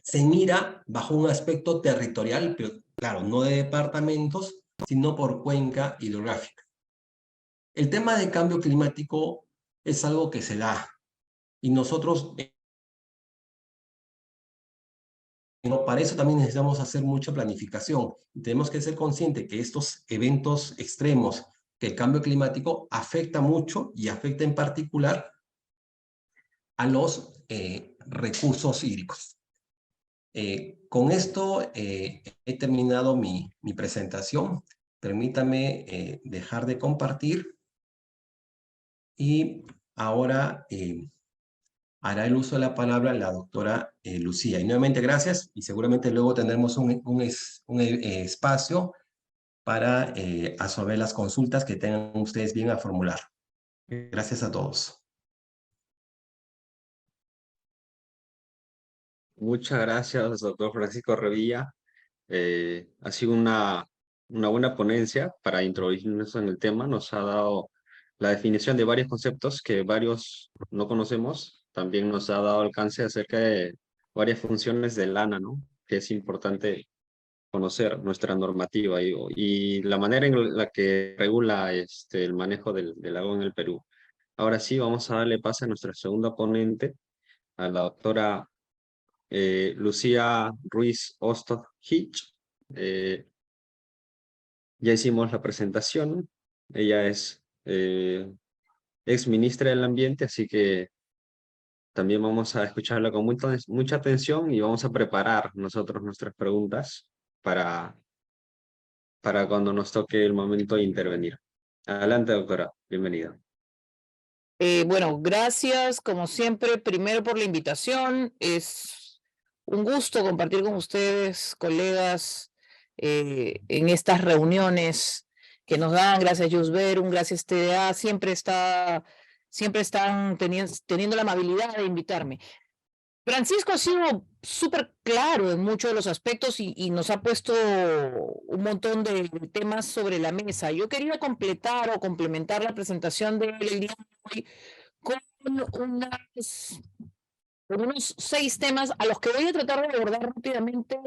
Se mira bajo un aspecto territorial, pero claro, no de departamentos, sino por cuenca hidrográfica. El tema de cambio climático es algo que se da, y nosotros, para eso también necesitamos hacer mucha planificación. Tenemos que ser conscientes que estos eventos extremos, que el cambio climático afecta mucho y afecta en particular a los recursos hídricos. Con esto he terminado mi presentación. Permítame dejar de compartir y ahora hará el uso de la palabra la doctora Lucía. Y nuevamente gracias, y seguramente luego tendremos un espacio para absorber las consultas que tengan ustedes bien a formular. Gracias a todos. Muchas gracias, doctor Francisco Revilla. Ha sido una buena ponencia para introducirnos en el tema. Nos ha dado la definición de varios conceptos que varios no conocemos. También nos ha dado alcance acerca de varias funciones del ANA, ¿no? Que es importante conocer nuestra normativa y la manera en la que regula el manejo del agua en el Perú. Ahora sí, vamos a darle paso a nuestra segunda ponente, a la doctora Lucía Ruiz Hostos Hitch. Ya hicimos la presentación. Ella es ex ministra del Ambiente, así que también vamos a escucharla con mucha atención y vamos a preparar nosotros nuestras preguntas para cuando nos toque el momento de intervenir. Adelante, doctora. Bienvenida. Bueno, gracias como siempre, primero por la invitación. Es un gusto compartir con ustedes, colegas, en estas reuniones que nos dan. Gracias, Yusberum, gracias, TDA. Siempre están teniendo la amabilidad de invitarme. Francisco ha sido súper claro en muchos de los aspectos y nos ha puesto un montón de temas sobre la mesa. Yo quería completar o complementar la presentación de él el día de hoy con unos 6 temas a los que voy a tratar de abordar rápidamente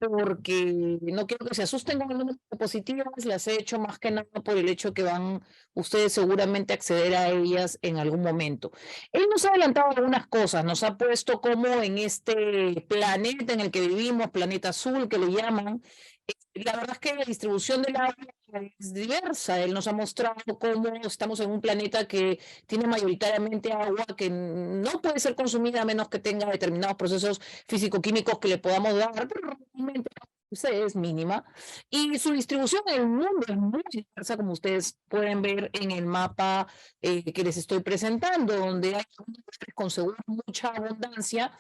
porque no quiero que se asusten con algunas diapositivas, las he hecho más que nada por el hecho que van ustedes seguramente a acceder a ellas en algún momento. Él nos ha adelantado algunas cosas, nos ha puesto como en este planeta en el que vivimos, planeta azul que le llaman, la verdad es que la distribución del agua es diversa. Él nos ha mostrado cómo estamos en un planeta que tiene mayoritariamente agua que no puede ser consumida a menos que tenga determinados procesos físico-químicos que le podamos dar, pero realmente es mínima. Y su distribución en el mundo es muy diversa, como ustedes pueden ver en el mapa que les estoy presentando, donde hay con seguro mucha abundancia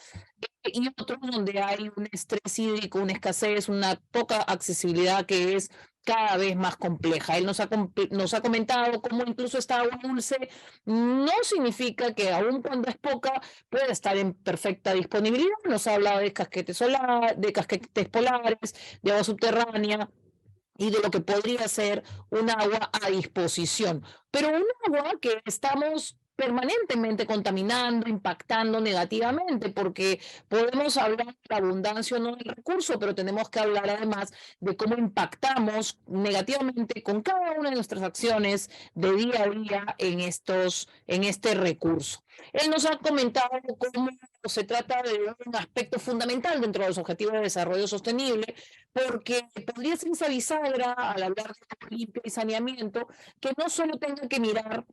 y otros donde hay un estrés hídrico, una escasez, una poca accesibilidad que es cada vez más compleja. Él nos ha comentado cómo incluso esta agua dulce no significa que aun cuando es poca pueda estar en perfecta disponibilidad. Nos ha hablado de casquetes polares, de agua subterránea y de lo que podría ser un agua a disposición. Pero un agua que estamos permanentemente contaminando, impactando negativamente, porque podemos hablar de la abundancia o no del recurso, pero tenemos que hablar además de cómo impactamos negativamente con cada una de nuestras acciones de día a día en este recurso. Él nos ha comentado cómo se trata de un aspecto fundamental dentro de los objetivos de desarrollo sostenible, porque podría ser esa bisagra al hablar de agua limpia y saneamiento, que no solo tenga que mirar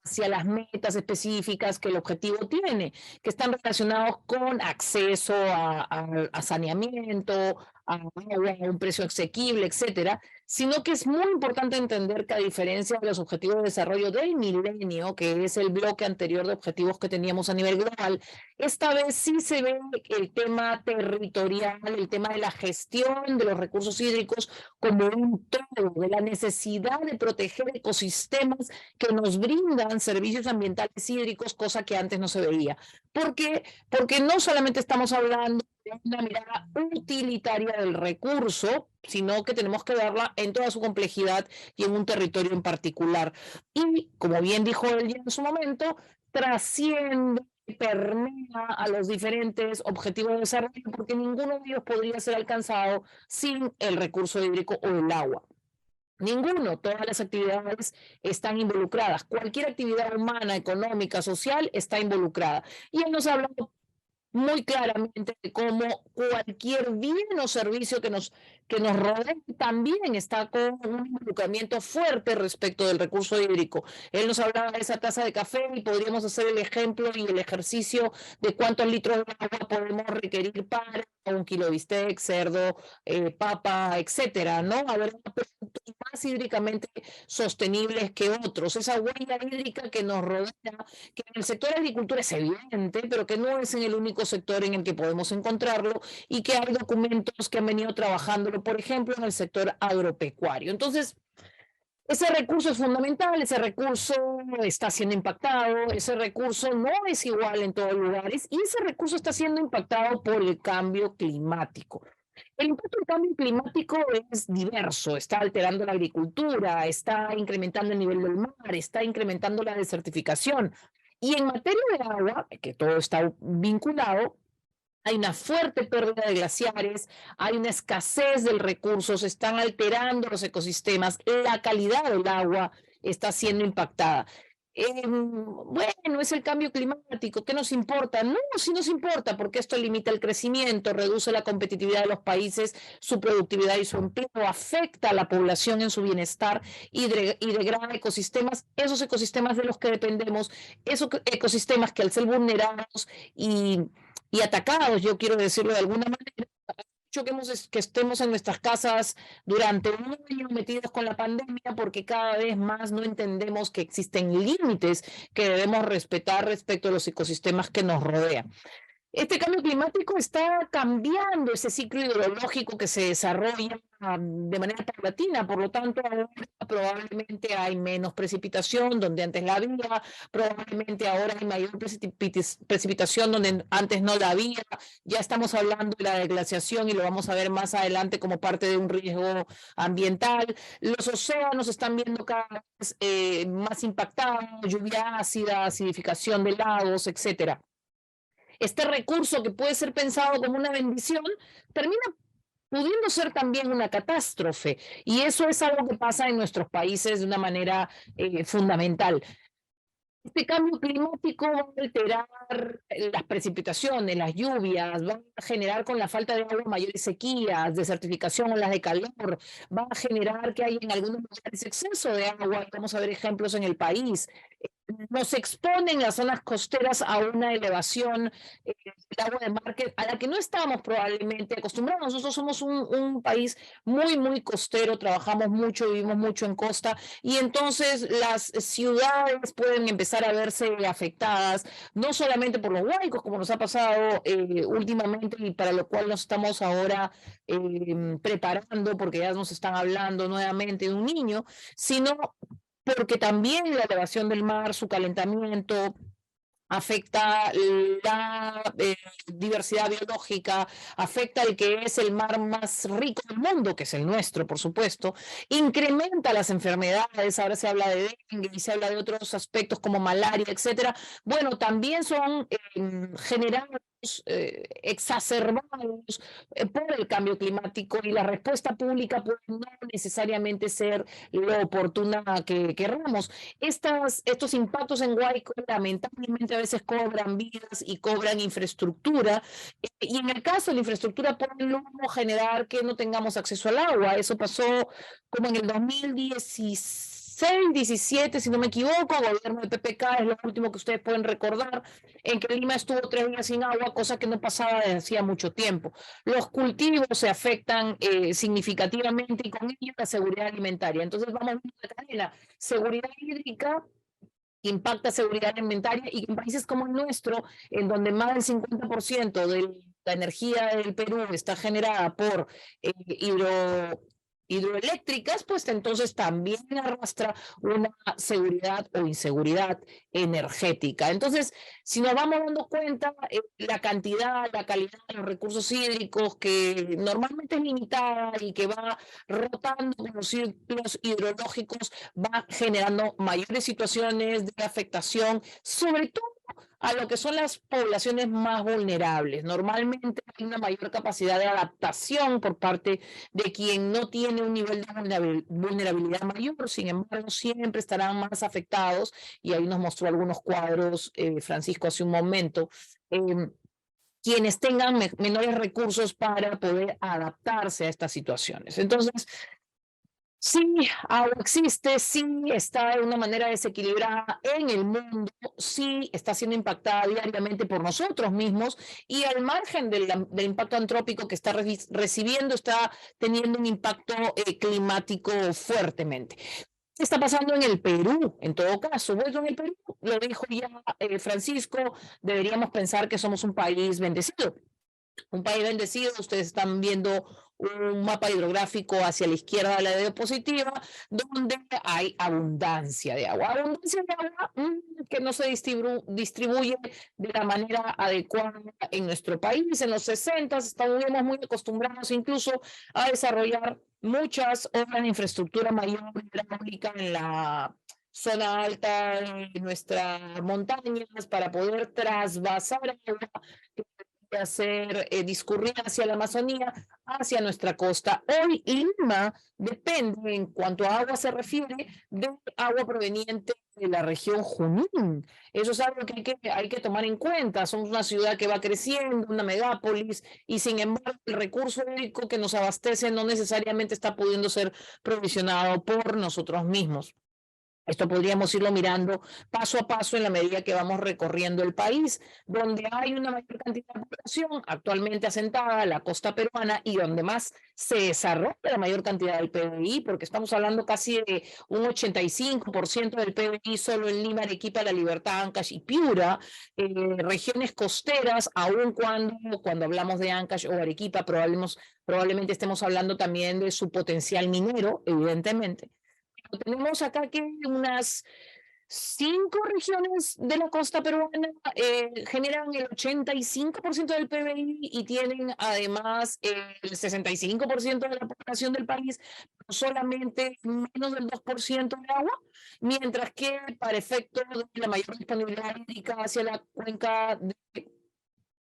hacia las metas específicas que el objetivo tiene, que están relacionados con acceso a saneamiento, a agua a un precio asequible, etcétera, sino que es muy importante entender que a diferencia de los objetivos de desarrollo del milenio, que es el bloque anterior de objetivos que teníamos a nivel global, esta vez sí se ve el tema territorial, el tema de la gestión de los recursos hídricos como un todo, de la necesidad de proteger ecosistemas que nos brindan servicios ambientales hídricos, cosa que antes no se veía. ¿Por qué? Porque no solamente estamos hablando de una mirada utilitaria del recurso, sino que tenemos que verla en toda su complejidad y en un territorio en particular. Y, como bien dijo él ya en su momento, trasciende, permea a los diferentes objetivos de desarrollo, porque ninguno de ellos podría ser alcanzado sin el recurso hídrico o el agua. Ninguno, todas las actividades están involucradas. Cualquier actividad humana, económica, social está involucrada. Y él nos ha hablado muy claramente de cómo cualquier bien o servicio que nos rodea también está con un involucramiento fuerte respecto del recurso hídrico. Él nos hablaba de esa taza de café y podríamos hacer el ejemplo y el ejercicio de cuántos litros de agua podemos requerir para un kilo de bistec, cerdo, papa, etcétera, ¿no? Haber productos más hídricamente sostenibles que otros. Esa huella hídrica que nos rodea, que en el sector de agricultura es evidente, pero que no es en el único sector en el que podemos encontrarlo y que hay documentos que han venido trabajándolo, por ejemplo, en el sector agropecuario. Entonces, ese recurso es fundamental, ese recurso está siendo impactado, ese recurso no es igual en todos los lugares y ese recurso está siendo impactado por el cambio climático. El impacto del cambio climático es diverso, está alterando la agricultura, está incrementando el nivel del mar, está incrementando la desertificación. Y en materia de agua, que todo está vinculado, hay una fuerte pérdida de glaciares, hay una escasez del recurso, se están alterando los ecosistemas, la calidad del agua está siendo impactada. Bueno, es el cambio climático, ¿qué nos importa? No, sí nos importa, porque esto limita el crecimiento, reduce la competitividad de los países, su productividad y su empleo, afecta a la población en su bienestar y degrada ecosistemas, esos ecosistemas de los que dependemos, esos ecosistemas que al ser vulnerados y atacados, yo quiero decirlo de alguna manera, que estemos en nuestras casas durante un año metidos con la pandemia porque cada vez más no entendemos que existen límites que debemos respetar respecto a los ecosistemas que nos rodean. Este cambio climático está cambiando ese ciclo hidrológico que se desarrolla de manera paulatina, por lo tanto ahora probablemente hay menos precipitación donde antes la había, probablemente ahora hay mayor precipitación donde antes no la había, ya estamos hablando de la glaciación y lo vamos a ver más adelante como parte de un riesgo ambiental. Los océanos están viendo cada vez más impactados, lluvia ácida, acidificación de lagos, etcétera. Este recurso que puede ser pensado como una bendición, termina pudiendo ser también una catástrofe. Y eso es algo que pasa en nuestros países de una manera fundamental. Este cambio climático va a alterar las precipitaciones, las lluvias, va a generar con la falta de agua mayores sequías, desertificación, olas de calor, va a generar que haya en algunos lugares exceso de agua. Vamos a ver ejemplos en el país. Nos exponen las zonas costeras a una elevación del agua de mar a la que no estábamos probablemente acostumbrados. Nosotros somos un país muy, muy costero, trabajamos mucho, vivimos mucho en costa y entonces las ciudades pueden empezar a verse afectadas, no solamente por los huaicos, como nos ha pasado últimamente y para lo cual nos estamos ahora preparando porque ya nos están hablando nuevamente de un niño, sino porque también la elevación del mar, su calentamiento, afecta la diversidad biológica, afecta el que es el mar más rico del mundo, que es el nuestro, por supuesto, incrementa las enfermedades, ahora se habla de dengue y se habla de otros aspectos como malaria, etcétera. Bueno, también son generados, exacerbados por el cambio climático, y la respuesta pública puede no necesariamente ser lo oportuna que querramos. Estos impactos en Guárico lamentablemente a veces cobran vidas y cobran infraestructura, y en el caso de la infraestructura pueden luego generar que no tengamos acceso al agua. Eso pasó como en el 2016, 17, si no me equivoco, gobierno de PPK, es lo último que ustedes pueden recordar, en que Lima estuvo 3 días sin agua, cosa que no pasaba desde hacía mucho tiempo. Los cultivos se afectan significativamente, y con ello la seguridad alimentaria. Entonces vamos a la cadena: seguridad hídrica impacta seguridad alimentaria, y en países como el nuestro, en donde más del 50% de la energía del Perú está generada por hidroeléctricas, pues entonces también arrastra una seguridad o inseguridad energética. Entonces, si nos vamos dando cuenta, la cantidad, la calidad de los recursos hídricos, que normalmente es limitada y que va rotando con los ciclos hidrológicos, va generando mayores situaciones de afectación, sobre todo a lo que son las poblaciones más vulnerables. Normalmente hay una mayor capacidad de adaptación por parte de quien no tiene un nivel de vulnerabilidad mayor, sin embargo, siempre estarán más afectados, y ahí nos mostró algunos cuadros, Francisco, hace un momento. Quienes tengan menores recursos para poder adaptarse a estas situaciones. Entonces, sí, agua existe, sí está de una manera desequilibrada en el mundo, sí está siendo impactada diariamente por nosotros mismos, y al margen del impacto antrópico que está recibiendo, está teniendo un impacto climático fuertemente. ¿Qué está pasando en el Perú? En todo caso, bueno, en el Perú, lo dijo ya Francisco, deberíamos pensar que somos un país bendecido. Un país bendecido, ustedes están viendo un mapa hidrográfico hacia la izquierda de la diapositiva, donde hay abundancia de agua. Abundancia de agua que no se distribuye de la manera adecuada en nuestro país. En los 60 estábamos muy acostumbrados incluso a desarrollar muchas obras de infraestructura mayor hidráulica en la zona alta de nuestras montañas para poder trasvasar agua de hacer discurrir hacia la Amazonía, hacia nuestra costa. Hoy Lima depende, en cuanto a agua se refiere, de agua proveniente de la región Junín. Eso es algo que hay que tomar en cuenta. Somos una ciudad que va creciendo, una megápolis, y sin embargo el recurso hídrico que nos abastece no necesariamente está pudiendo ser provisionado por nosotros mismos. Esto podríamos irlo mirando paso a paso en la medida que vamos recorriendo el país, donde hay una mayor cantidad de población actualmente asentada, la costa peruana, y donde más se desarrolla la mayor cantidad del PBI, porque estamos hablando casi de un 85% del PBI solo en Lima, Arequipa, La Libertad, Ancash y Piura, regiones costeras, aun cuando hablamos de Ancash o Arequipa, probablemente estemos hablando también de su potencial minero, evidentemente. Tenemos acá que unas 5 regiones de la costa peruana generan el 85% del PBI y tienen además el 65% de la población del país, pero solamente menos del 2% de agua, mientras que para efecto de la mayor disponibilidad hídrica hacia la cuenca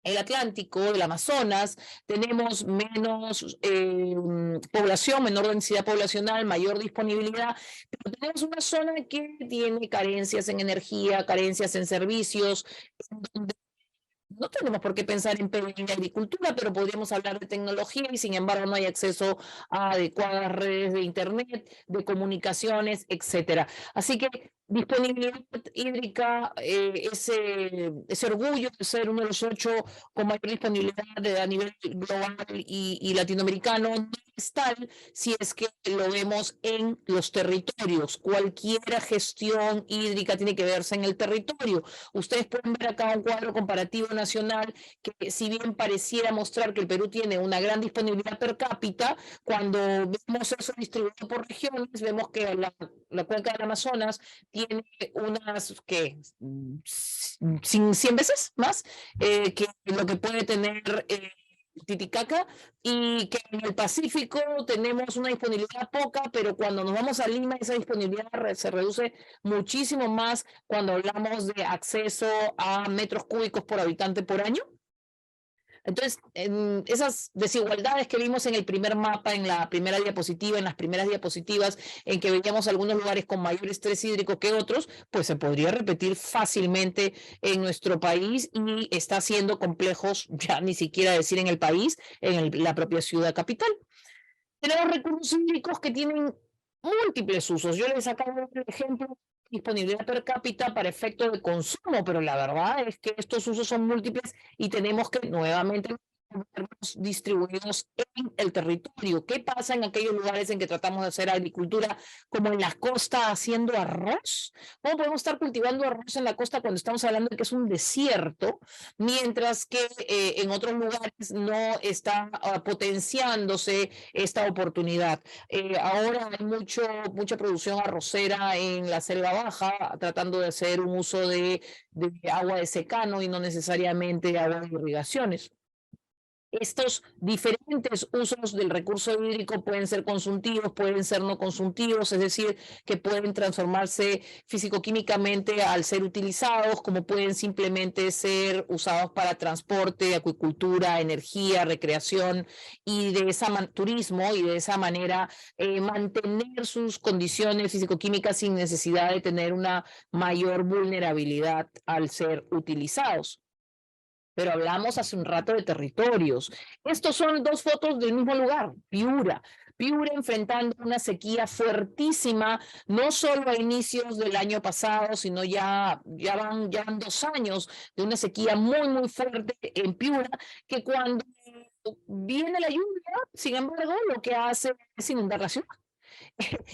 el Atlántico, el Amazonas, tenemos menos población, menor densidad poblacional, mayor disponibilidad, pero tenemos una zona que tiene carencias en energía, carencias en servicios, donde no tenemos por qué pensar en agricultura, pero podríamos hablar de tecnología, y sin embargo no hay acceso a adecuadas redes de internet, de comunicaciones, etcétera. Así que disponibilidad hídrica, ese orgullo de ser uno de los 8 con mayor disponibilidad a nivel global y latinoamericano, no es tal si es que lo vemos en los territorios. Cualquier gestión hídrica tiene que verse en el territorio. Ustedes pueden ver acá un cuadro comparativo nacional que, si bien pareciera mostrar que el Perú tiene una gran disponibilidad per cápita, cuando vemos eso distribuido por regiones, vemos que la cuenca del Amazonas tiene unas que 100 veces más que lo que puede tener Titicaca, y que en el Pacífico tenemos una disponibilidad poca, pero cuando nos vamos a Lima esa disponibilidad se reduce muchísimo más cuando hablamos de acceso a metros cúbicos por habitante por año. Entonces, esas desigualdades que vimos en el primer mapa, en la primera diapositiva, en las primeras diapositivas, en que veíamos algunos lugares con mayor estrés hídrico que otros, pues se podría repetir fácilmente en nuestro país y está siendo complejos, ya ni siquiera decir en el país, en la propia ciudad capital. Tenemos recursos hídricos que tienen múltiples usos. Yo les acabo de dar el ejemplo disponibilidad per cápita para efecto de consumo, pero la verdad es que estos usos son múltiples y tenemos que nuevamente verlos distribuidos en el territorio. ¿Qué pasa en aquellos lugares en que tratamos de hacer agricultura, como en la costa haciendo arroz? ¿Cómo podemos estar cultivando arroz en la costa cuando estamos hablando de que es un desierto, mientras que en otros lugares no está potenciándose esta oportunidad? Ahora hay mucha producción arrocera en la selva baja, tratando de hacer un uso de agua de secano y no necesariamente agua de irrigaciones. Estos diferentes usos del recurso hídrico pueden ser consultivos, pueden ser no consultivos, es decir, que pueden transformarse físico-químicamente al ser utilizados, como pueden simplemente ser usados para transporte, acuicultura, energía, recreación y de turismo, y de esa manera mantener sus condiciones físico-químicas sin necesidad de tener una mayor vulnerabilidad al ser utilizados. Pero hablamos hace un rato de territorios. Estos son dos fotos del mismo lugar, Piura. Piura enfrentando una sequía fuertísima, no solo a inicios del año pasado, sino ya van 2 años de una sequía muy fuerte en Piura, que cuando viene la lluvia, sin embargo, lo que hace es inundar la ciudad.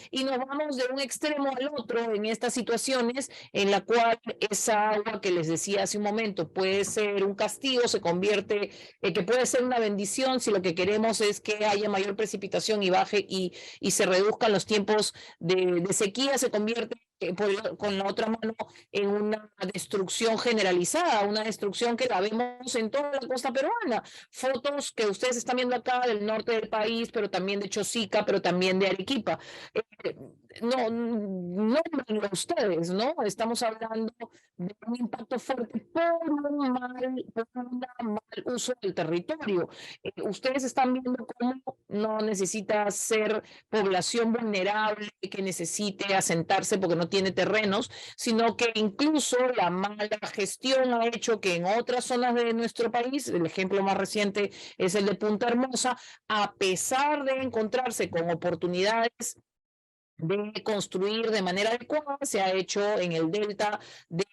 Y nos vamos de un extremo al otro en estas situaciones en la cual esa agua que les decía hace un momento puede ser un castigo, se convierte, que puede ser una bendición si lo que queremos es que haya mayor precipitación y baje y se reduzcan los tiempos de sequía, se convierte con la otra mano en una destrucción generalizada, una destrucción que la vemos en toda la costa peruana. Fotos que ustedes están viendo acá del norte del país, pero también de Chosica, pero también de Arequipa. No, nómbrenlo ustedes, ¿no? Estamos hablando de un impacto fuerte por un mal uso del territorio. Ustedes están viendo cómo no necesita ser población vulnerable que necesite asentarse porque no tiene terrenos, sino que incluso la mala gestión ha hecho que en otras zonas de nuestro país, el ejemplo más reciente es el de Punta Hermosa, a pesar de encontrarse con oportunidades de construir de manera adecuada, se ha hecho en el delta de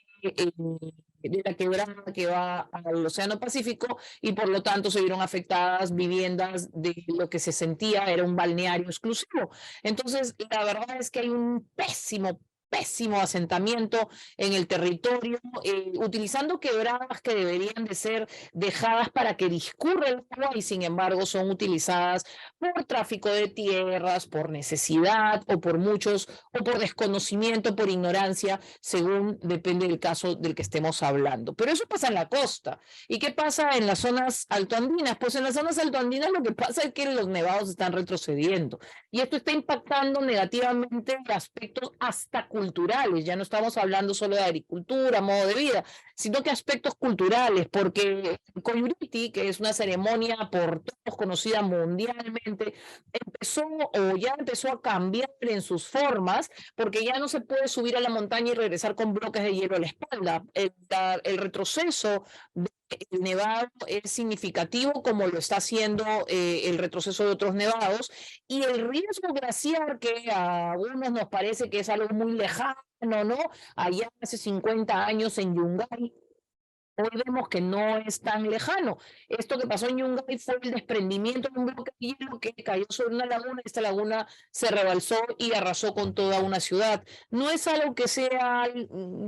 la quebrada que va al Océano Pacífico, y por lo tanto se vieron afectadas viviendas de lo que se sentía era un balneario exclusivo. Entonces, la verdad es que hay un pésimo asentamiento en el territorio, utilizando quebradas que deberían de ser dejadas para que discurra el agua y sin embargo son utilizadas por tráfico de tierras, por necesidad o por desconocimiento, por ignorancia, según depende del caso del que estemos hablando. Pero eso pasa en la costa. ¿Y qué pasa en las zonas altoandinas? Pues en las zonas altoandinas lo que pasa es que los nevados están retrocediendo y esto está impactando negativamente aspectos hasta culturales. Ya no estamos hablando solo de agricultura, modo de vida, sino que aspectos culturales, porque Coyuriti, que es una ceremonia por todos conocida mundialmente, empezó a cambiar en sus formas, porque ya no se puede subir a la montaña y regresar con bloques de hielo a la espalda. El retroceso del nevado es significativo, como lo está haciendo el retroceso de otros nevados, y el riesgo glaciar, que a algunos nos parece que es algo muy lejano, ¿no? Allá hace 50 años en Yungay, hoy vemos que no es tan lejano. Esto que pasó en Yungay fue el desprendimiento de un bloque de hielo que cayó sobre una laguna, y esta laguna se rebalsó y arrasó con toda una ciudad. No es algo que sea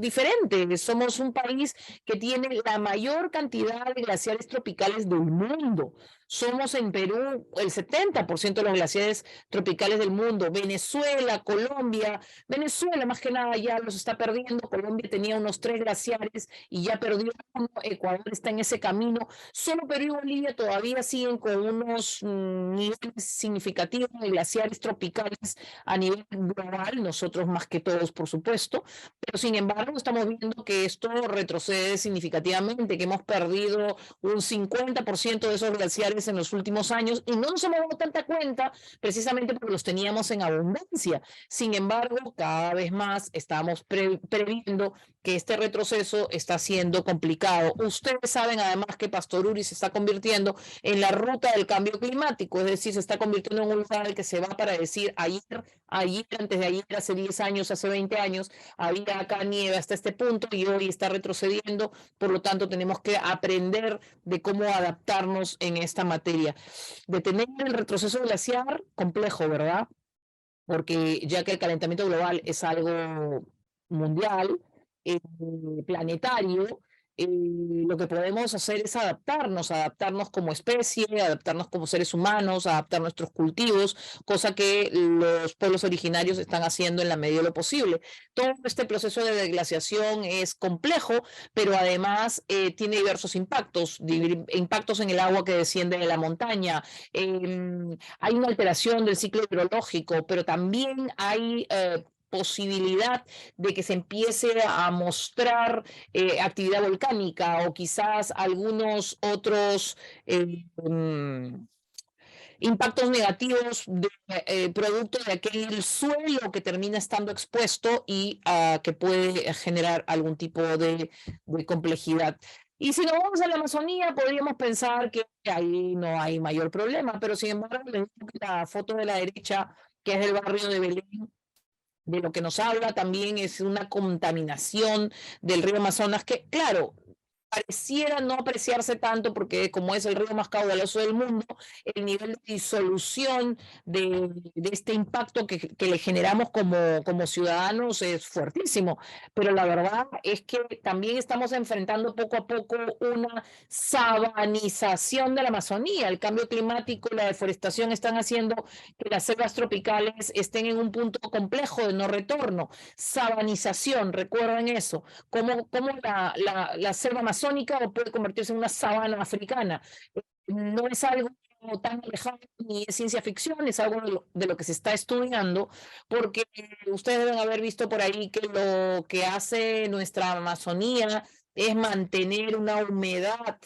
diferente. Somos un país que tiene la mayor cantidad de glaciares tropicales del mundo. Somos en Perú el 70% de los glaciares tropicales del mundo. Venezuela, Colombia, Venezuela más que nada ya los está perdiendo. Colombia tenía unos 3 glaciares y ya perdió uno. Ecuador está en ese camino. Solo Perú y Bolivia todavía siguen con unos niveles significativos de glaciares tropicales a nivel global, nosotros más que todos, por supuesto, pero sin embargo estamos viendo que esto retrocede significativamente, que hemos perdido un 50% de esos glaciares en los últimos años y no nos hemos dado tanta cuenta precisamente porque los teníamos en abundancia. Sin embargo, cada vez más estamos previendo que este retroceso está siendo complicado. Ustedes saben además que Pastoruri se está convirtiendo en la ruta del cambio climático, es decir, se está convirtiendo en un lugar al que se va para decir ayer, antes de ayer, hace 10 años, hace 20 años, había acá nieve hasta este punto y hoy está retrocediendo, por lo tanto tenemos que aprender de cómo adaptarnos en esta materia. Detener el retroceso glaciar, complejo, ¿verdad? Porque ya que el calentamiento global es algo mundial, planetario, lo que podemos hacer es adaptarnos como especie, adaptarnos como seres humanos, adaptar nuestros cultivos, cosa que los pueblos originarios están haciendo en la medida de lo posible. Todo este proceso de desglaciación es complejo, pero además tiene diversos impactos en el agua que desciende de la montaña. Hay una alteración del ciclo hidrológico, pero también hay posibilidad de que se empiece a mostrar actividad volcánica o quizás algunos otros impactos negativos producto de aquel suelo que termina estando expuesto y que puede generar algún tipo de complejidad. Y si nos vamos a la Amazonía, podríamos pensar que ahí no hay mayor problema, pero sin embargo, la foto de la derecha, que es del barrio de Belén, de lo que nos habla también es una contaminación del río Amazonas que, claro, pareciera no apreciarse tanto porque como es el río más caudaloso del mundo, el nivel de disolución de este impacto que le generamos como ciudadanos es fuertísimo. Pero la verdad es que también estamos enfrentando poco a poco una sabanización de la Amazonía. El cambio climático y la deforestación están haciendo que las selvas tropicales estén en un punto complejo de no retorno. Sabanización, recuerden eso. Cómo la selva amazónica puede convertirse en una sabana africana. No es algo tan lejano ni es ciencia ficción, es algo de lo que se está estudiando, porque ustedes deben haber visto por ahí que lo que hace nuestra Amazonía es mantener una humedad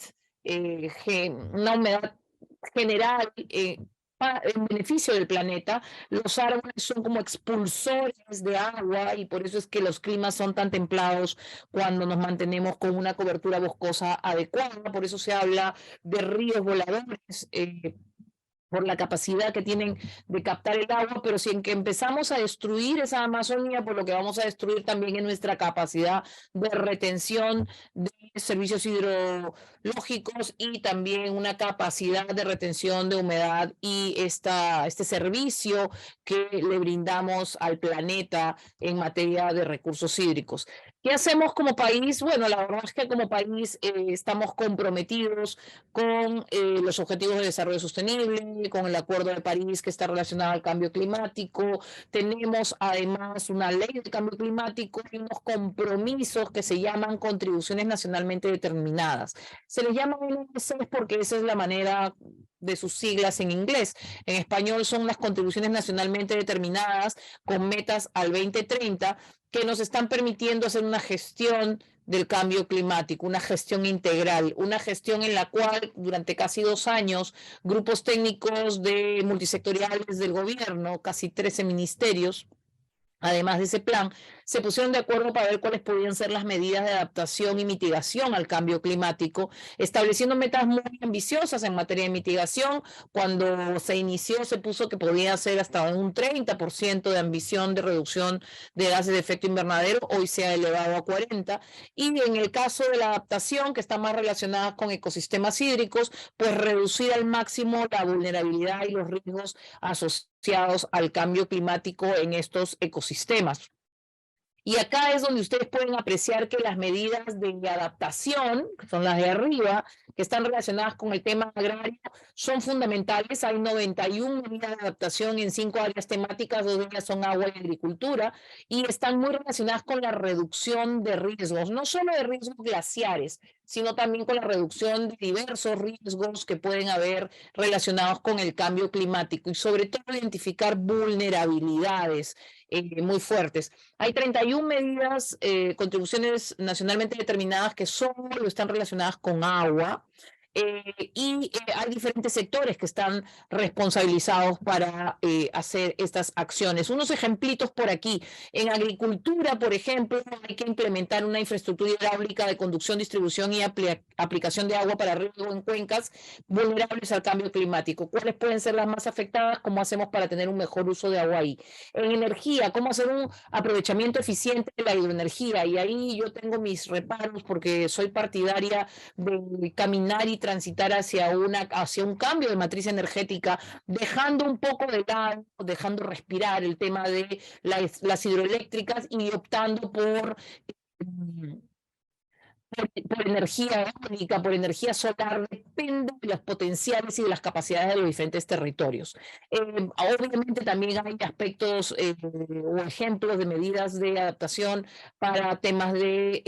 general en beneficio del planeta. Los árboles son como expulsores de agua y por eso es que los climas son tan templados cuando nos mantenemos con una cobertura boscosa adecuada. Por eso se habla de ríos voladores, por la capacidad que tienen de captar el agua, pero si en que empezamos a destruir esa Amazonía, por lo que vamos a destruir también es nuestra capacidad de retención de servicios hidrológicos y también una capacidad de retención de humedad y este servicio que le brindamos al planeta en materia de recursos hídricos. ¿Qué hacemos como país? Bueno, la verdad es que como país estamos comprometidos con los Objetivos de Desarrollo Sostenible, con el Acuerdo de París que está relacionado al cambio climático. Tenemos además una ley de cambio climático y unos compromisos que se llaman contribuciones nacionalmente determinadas. Se les llama NDCs porque esa es la manera de sus siglas en inglés. En español son las contribuciones nacionalmente determinadas con metas al 2030 que nos están permitiendo hacer una gestión del cambio climático, una gestión integral, una gestión en la cual durante casi 2 años grupos técnicos multisectoriales del gobierno, casi 13 ministerios, además de ese plan, se pusieron de acuerdo para ver cuáles podían ser las medidas de adaptación y mitigación al cambio climático, estableciendo metas muy ambiciosas en materia de mitigación. Cuando se inició, se puso que podía ser hasta un 30% de ambición de reducción de gases de efecto invernadero, hoy se ha elevado a 40%, y en el caso de la adaptación, que está más relacionada con ecosistemas hídricos, pues reducir al máximo la vulnerabilidad y los riesgos asociados al cambio climático en estos ecosistemas. Y acá es donde ustedes pueden apreciar que las medidas de adaptación, que son las de arriba, que están relacionadas con el tema agrario, son fundamentales. Hay 91 medidas de adaptación en 5 áreas temáticas, 2 de ellas son agua y agricultura, y están muy relacionadas con la reducción de riesgos, no solo de riesgos glaciares, sino también con la reducción de diversos riesgos que pueden haber relacionados con el cambio climático y sobre todo identificar vulnerabilidades muy fuertes. Hay 31 medidas, contribuciones nacionalmente determinadas que solo están relacionadas con agua. Hay diferentes sectores que están responsabilizados para hacer estas acciones. Unos ejemplitos por aquí. En agricultura, por ejemplo, hay que implementar una infraestructura hidráulica de conducción, distribución y aplicación de agua para riego en cuencas vulnerables al cambio climático. ¿Cuáles pueden ser las más afectadas? ¿Cómo hacemos para tener un mejor uso de agua ahí? En energía, ¿cómo hacer un aprovechamiento eficiente de la hidroenergía? Y ahí yo tengo mis reparos porque soy partidaria de caminar y transitar hacia un cambio de matriz energética, dejando un poco de lado, dejando respirar el tema de las hidroeléctricas y optando por energía eólica, por energía solar, depende de los potenciales y de las capacidades de los diferentes territorios. Obviamente también hay aspectos o ejemplos de medidas de adaptación para temas de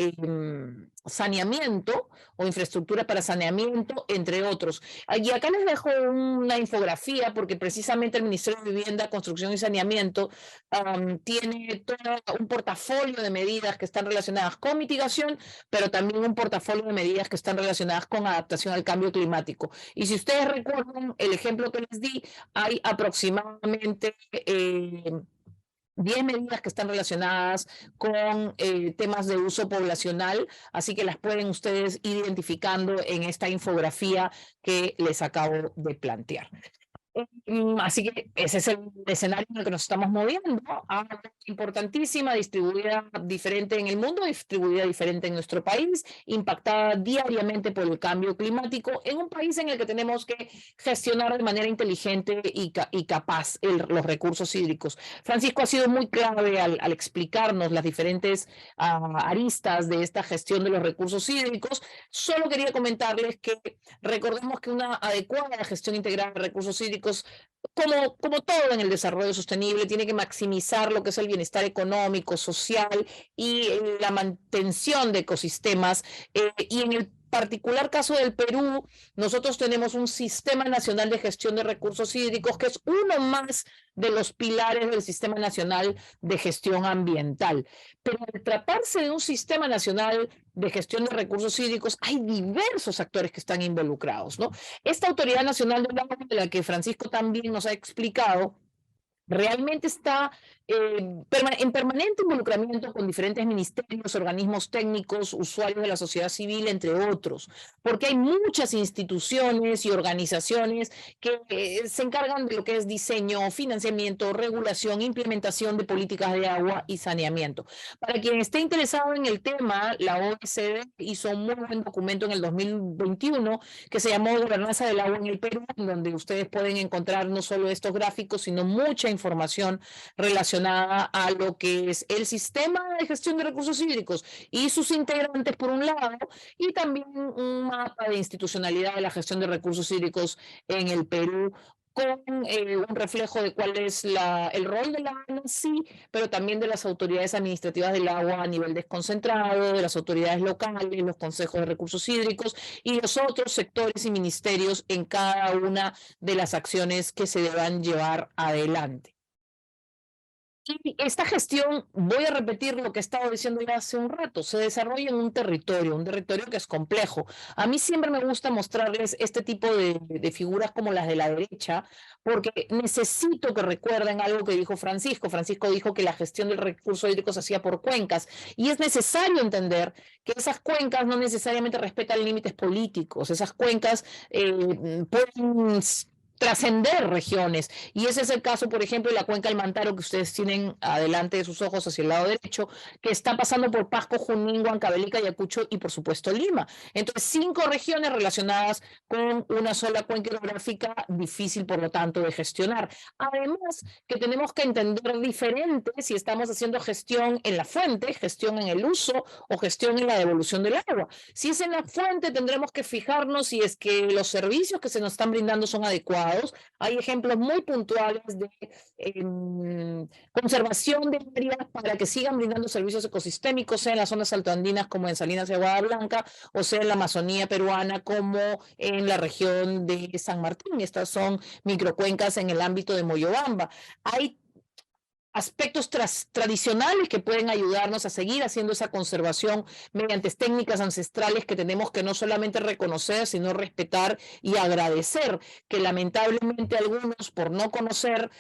saneamiento o infraestructura para saneamiento, entre otros. Y acá les dejo una infografía porque precisamente el Ministerio de Vivienda, Construcción y Saneamiento tiene todo un portafolio de medidas que están relacionadas con mitigación, pero también un portafolio de medidas que están relacionadas con adaptación al cambio climático. Y si ustedes recuerdan el ejemplo que les di, hay aproximadamente 10 medidas que están relacionadas con temas de uso poblacional, así que las pueden ustedes ir identificando en esta infografía que les acabo de plantear. Así que ese es el escenario en el que nos estamos moviendo. Agua importantísima, distribuida diferente en el mundo, distribuida diferente en nuestro país, impactada diariamente por el cambio climático, en un país en el que tenemos que gestionar de manera inteligente y capaz los recursos hídricos. Francisco ha sido muy clave al explicarnos las diferentes aristas de esta gestión de los recursos hídricos. Solo quería comentarles que recordemos que una adecuada gestión integral de recursos hídricos, como todo en el desarrollo sostenible, tiene que maximizar lo que es el bienestar económico, social y la mantención de ecosistemas. Y en el particular caso del Perú, nosotros tenemos un Sistema Nacional de Gestión de Recursos Hídricos que es uno más de los pilares del Sistema Nacional de Gestión Ambiental. Pero al tratarse de un Sistema Nacional de Gestión de Recursos Hídricos, hay diversos actores que están involucrados, ¿no? Esta Autoridad Nacional del Agua, de la que Francisco también nos ha explicado, realmente está en permanente involucramiento con diferentes ministerios, organismos técnicos, usuarios de la sociedad civil, entre otros, porque hay muchas instituciones y organizaciones que se encargan de lo que es diseño, financiamiento, regulación, implementación de políticas de agua y saneamiento. Para quien esté interesado en el tema, la OECD hizo un muy buen documento en el 2021 que se llamó Gobernanza del Agua en el Perú, donde ustedes pueden encontrar no solo estos gráficos, sino mucha información relacionada a lo que es el sistema de gestión de recursos hídricos y sus integrantes por un lado, y también un mapa de institucionalidad de la gestión de recursos hídricos en el Perú, con un reflejo de cuál es el rol de la ANSI, pero también de las autoridades administrativas del agua a nivel desconcentrado, de las autoridades locales, los consejos de recursos hídricos y los otros sectores y ministerios en cada una de las acciones que se deban llevar adelante. Y esta gestión, voy a repetir lo que estaba diciendo ya hace un rato, se desarrolla en un territorio que es complejo. A mí siempre me gusta mostrarles este tipo de figuras como las de la derecha, porque necesito que recuerden algo que dijo Francisco. Francisco dijo que la gestión del recurso hídrico se hacía por cuencas, y es necesario entender que esas cuencas no necesariamente respetan límites políticos. Esas cuencas pueden trascender regiones. Y ese es el caso, por ejemplo, de la cuenca del Mantaro que ustedes tienen adelante de sus ojos hacia el lado derecho, que está pasando por Pasco, Junín, Huancavelica, Ayacucho y, por supuesto, Lima. Entonces, 5 regiones relacionadas con una sola cuenca hidrográfica, difícil, por lo tanto, de gestionar. Además, que tenemos que entender diferente si estamos haciendo gestión en la fuente, gestión en el uso o gestión en la devolución del agua. Si es en la fuente, tendremos que fijarnos si es que los servicios que se nos están brindando son adecuados. Hay ejemplos muy puntuales de conservación de áreas para que sigan brindando servicios ecosistémicos, sea en las zonas altoandinas como en Salinas de Aguada Blanca, o sea en la Amazonía peruana como en la región de San Martín. Estas son microcuencas en el ámbito de Moyobamba. Hay aspectos tradicionales que pueden ayudarnos a seguir haciendo esa conservación mediante técnicas ancestrales que tenemos que no solamente reconocer, sino respetar y agradecer, que lamentablemente algunos, por no conocer,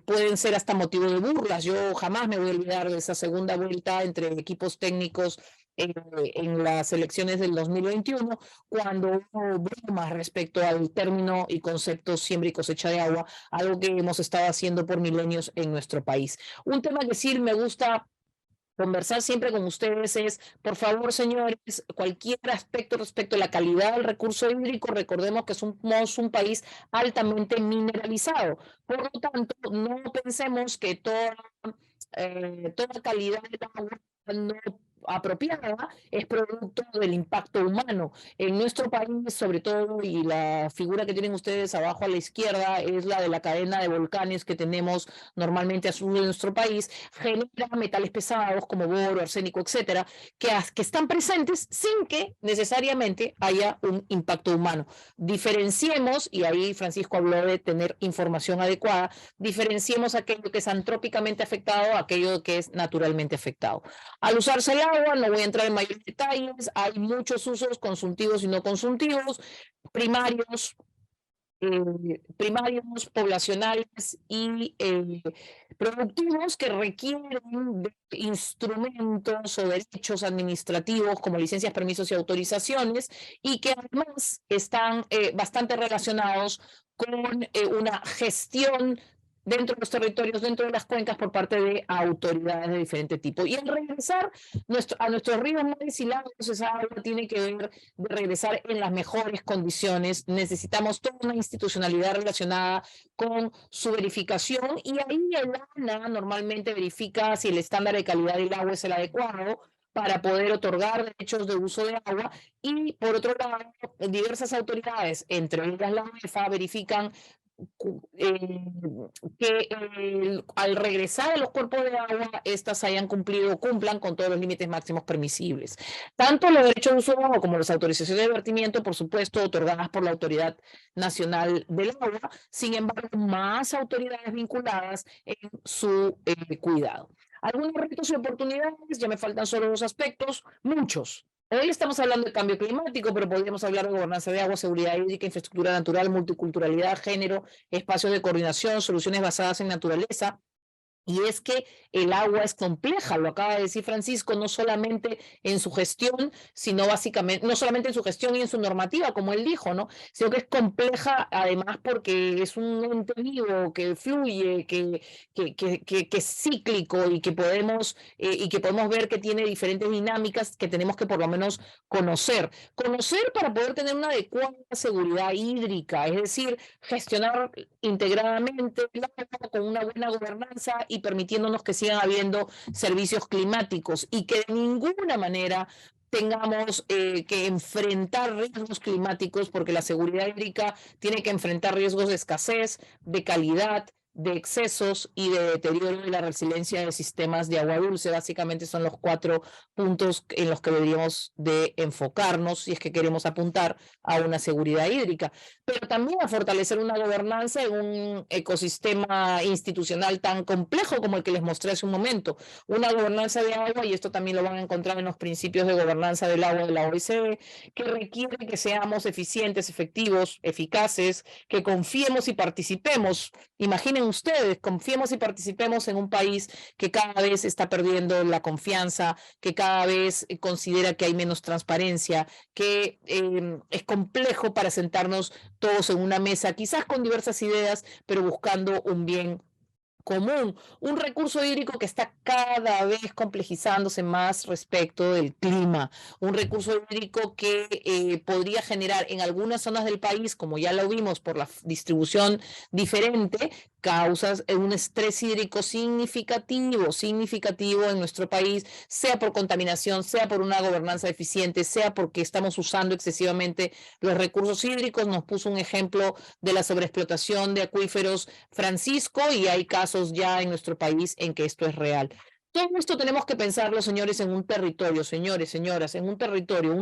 pueden ser hasta motivo de burlas. Yo jamás me voy a olvidar de esa segunda vuelta entre equipos técnicos en las elecciones del 2021, cuando hubo bromas respecto al término y concepto siembra y cosecha de agua, algo que hemos estado haciendo por milenios en nuestro país. Un tema que sí me gusta conversar siempre con ustedes es, por favor, señores, cualquier aspecto respecto a la calidad del recurso hídrico, recordemos que somos un país altamente mineralizado. Por lo tanto, no pensemos que toda calidad del agua no apropiada es producto del impacto humano. En nuestro país, sobre todo, y la figura que tienen ustedes abajo a la izquierda es la de la cadena de volcanes que tenemos normalmente al sur de nuestro país, genera metales pesados como boro, arsénico, etcétera, que están presentes sin que necesariamente haya un impacto humano. Diferenciemos, y ahí Francisco habló de tener información adecuada, diferenciemos aquello que es antrópicamente afectado a aquello que es naturalmente afectado. Al usarse el agua, no voy a entrar en mayores detalles, hay muchos usos consultivos y no consultivos, primarios, poblacionales y productivos que requieren de instrumentos o derechos administrativos como licencias, permisos y autorizaciones, y que además están bastante relacionados con una gestión dentro de los territorios, dentro de las cuencas, por parte de autoridades de diferente tipo. Y al regresar a nuestros ríos, mares y lagos, esa agua tiene que ver de regresar en las mejores condiciones. Necesitamos toda una institucionalidad relacionada con su verificación, y ahí el ANA normalmente verifica si el estándar de calidad del agua es el adecuado para poder otorgar derechos de uso de agua, y por otro lado, diversas autoridades, entre ellas la UEFA, verifican que al regresar a los cuerpos de agua, estas hayan cumplido o cumplan con todos los límites máximos permisibles. Tanto los derechos de uso de agua como las autorizaciones de vertimiento, por supuesto, otorgadas por la Autoridad Nacional del Agua, sin embargo, más autoridades vinculadas en su cuidado. Algunos retos y oportunidades, ya me faltan solo 2 aspectos, muchos. Hoy estamos hablando de cambio climático, pero podríamos hablar de gobernanza de agua, seguridad hídrica, infraestructura natural, multiculturalidad, género, espacios de coordinación, soluciones basadas en naturaleza. Y es que el agua es compleja, lo acaba de decir Francisco, no solamente en su gestión, sino básicamente, no solamente en su gestión y en su normativa, como él dijo, ¿no? Sino que es compleja además porque es un ente vivo que fluye, que es cíclico, y que podemos ver que tiene diferentes dinámicas que tenemos que por lo menos conocer para poder tener una adecuada seguridad hídrica, es decir, gestionar integradamente el agua con una buena gobernanza y permitiéndonos que sigan habiendo servicios climáticos, y que de ninguna manera tengamos que enfrentar riesgos climáticos, porque la seguridad hídrica tiene que enfrentar riesgos de escasez, de calidad, de excesos y de deterioro de la resiliencia de sistemas de agua dulce. Básicamente son los 4 puntos en los que deberíamos de enfocarnos si es que queremos apuntar a una seguridad hídrica, pero también a fortalecer una gobernanza en un ecosistema institucional tan complejo como el que les mostré hace un momento. Una gobernanza de agua, y esto también lo van a encontrar en los principios de gobernanza del agua de la OECD, que requiere que seamos eficientes, efectivos, eficaces, que confiemos y participemos. Imagínense en ustedes, confiemos y participemos en un país que cada vez está perdiendo la confianza, que cada vez considera que hay menos transparencia, que es complejo para sentarnos todos en una mesa, quizás con diversas ideas, pero buscando un bien común, un recurso hídrico que está cada vez complejizándose más respecto del clima, un recurso hídrico que podría generar en algunas zonas del país, como ya lo vimos por la distribución diferente, causas un estrés hídrico significativo en nuestro país, sea por contaminación, sea por una gobernanza deficiente, sea porque estamos usando excesivamente los recursos hídricos. Nos puso un ejemplo de la sobreexplotación de acuíferos Francisco, y hay casos ya en nuestro país en que esto es real. Todo esto tenemos que pensarlo, señores, en un territorio, señores, señoras, en un territorio,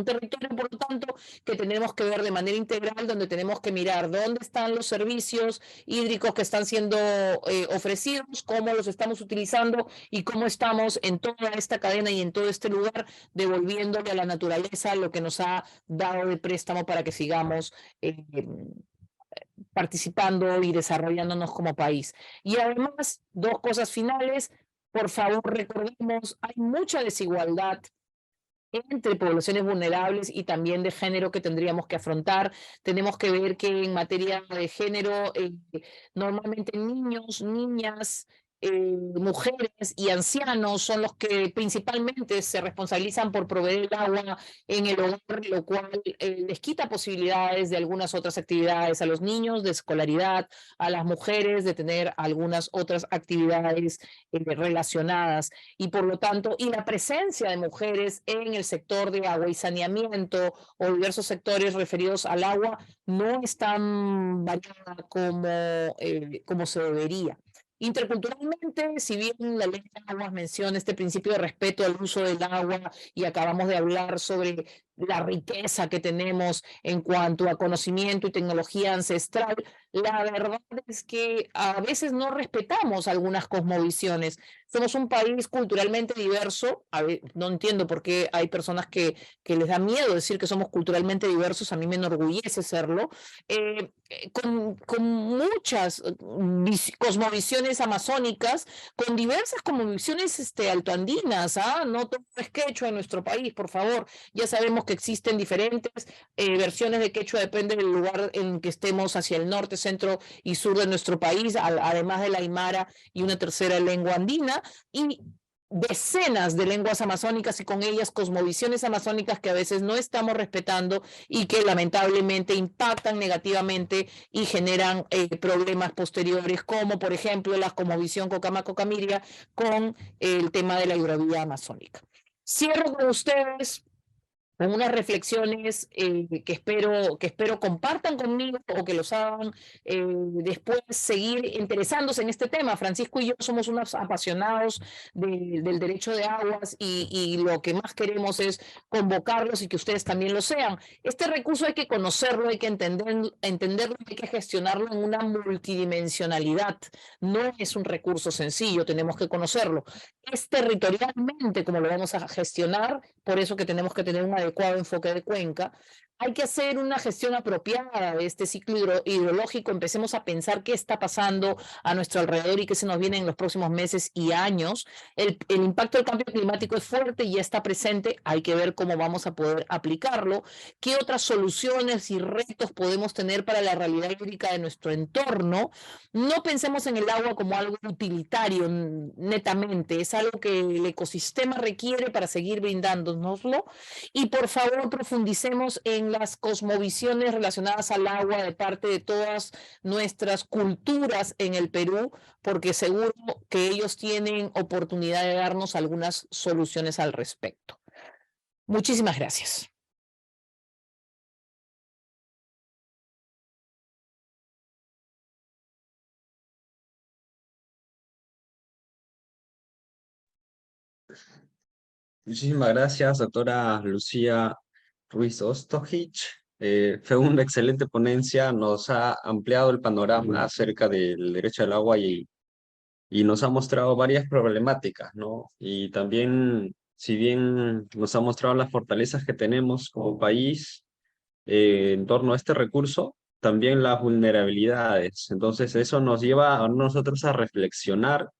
por lo tanto, que tenemos que ver de manera integral, donde tenemos que mirar dónde están los servicios hídricos que están siendo ofrecidos, cómo los estamos utilizando y cómo estamos en toda esta cadena y en todo este lugar devolviéndole a la naturaleza lo que nos ha dado de préstamo para que sigamos participando y desarrollándonos como país. Y además, dos cosas finales, por favor, recordemos, hay mucha desigualdad entre poblaciones vulnerables y también de género que tendríamos que afrontar. Tenemos que ver que en materia de género, normalmente niños, niñas, mujeres y ancianos son los que principalmente se responsabilizan por proveer el agua en el hogar, lo cual les quita posibilidades de algunas otras actividades a los niños, de escolaridad, a las mujeres, de tener algunas otras actividades relacionadas. Y por lo tanto, y la presencia de mujeres en el sector de agua y saneamiento o diversos sectores referidos al agua no es tan variada como se debería. Interculturalmente, si bien la ley de aguas menciona este principio de respeto al uso del agua y acabamos de hablar sobre la riqueza que tenemos en cuanto a conocimiento y tecnología ancestral, la verdad es que a veces no respetamos algunas cosmovisiones. Somos un país culturalmente diverso. No entiendo por qué hay personas que les da miedo decir que somos culturalmente diversos. A mí me enorgullece serlo. Con muchas cosmovisiones amazónicas, con diversas cosmovisiones altoandinas. No todo es quechua en nuestro país, por favor. Ya sabemos que existen diferentes versiones de quechua, depende del lugar en que estemos, hacia el norte, centro y sur de nuestro país, además de la aymara y una tercera lengua andina, y decenas de lenguas amazónicas y con ellas cosmovisiones amazónicas que a veces no estamos respetando y que lamentablemente impactan negativamente y generan problemas posteriores, como por ejemplo la cosmovisión Cocama-Cocamiria con el tema de la hidrovía amazónica. Cierro con ustedes con unas reflexiones que espero compartan conmigo o que los hagan después seguir interesándose en este tema. Francisco y yo somos unos apasionados del derecho de aguas y lo que más queremos es convocarlos y que ustedes también lo sean. Este recurso hay que conocerlo, hay que entenderlo, hay que gestionarlo en una multidimensionalidad. No es un recurso sencillo, tenemos que conocerlo. Es territorialmente como lo vamos a gestionar, por eso que tenemos que tener un adecuado enfoque de cuenca. Hay que hacer una gestión apropiada de este ciclo hidrológico. Empecemos a pensar qué está pasando a nuestro alrededor y qué se nos viene en los próximos meses y años. El impacto del cambio climático es fuerte y ya está presente. Hay que ver cómo vamos a poder aplicarlo. ¿Qué otras soluciones y retos podemos tener para la realidad hídrica de nuestro entorno? No pensemos en el agua como algo utilitario netamente. Es algo que el ecosistema requiere para seguir brindándonoslo. Y por favor, profundicemos en las cosmovisiones relacionadas al agua de parte de todas nuestras culturas en el Perú, porque seguro que ellos tienen oportunidad de darnos algunas soluciones al respecto. Muchísimas gracias. Muchísimas gracias, doctora Lucía Ruiz Ostojic. Fue una excelente ponencia, nos ha ampliado el panorama acerca del derecho al agua y nos ha mostrado varias problemáticas, ¿no? Y también, si bien nos ha mostrado las fortalezas que tenemos como país en torno a este recurso, también las vulnerabilidades. Entonces, eso nos lleva a nosotros a reflexionar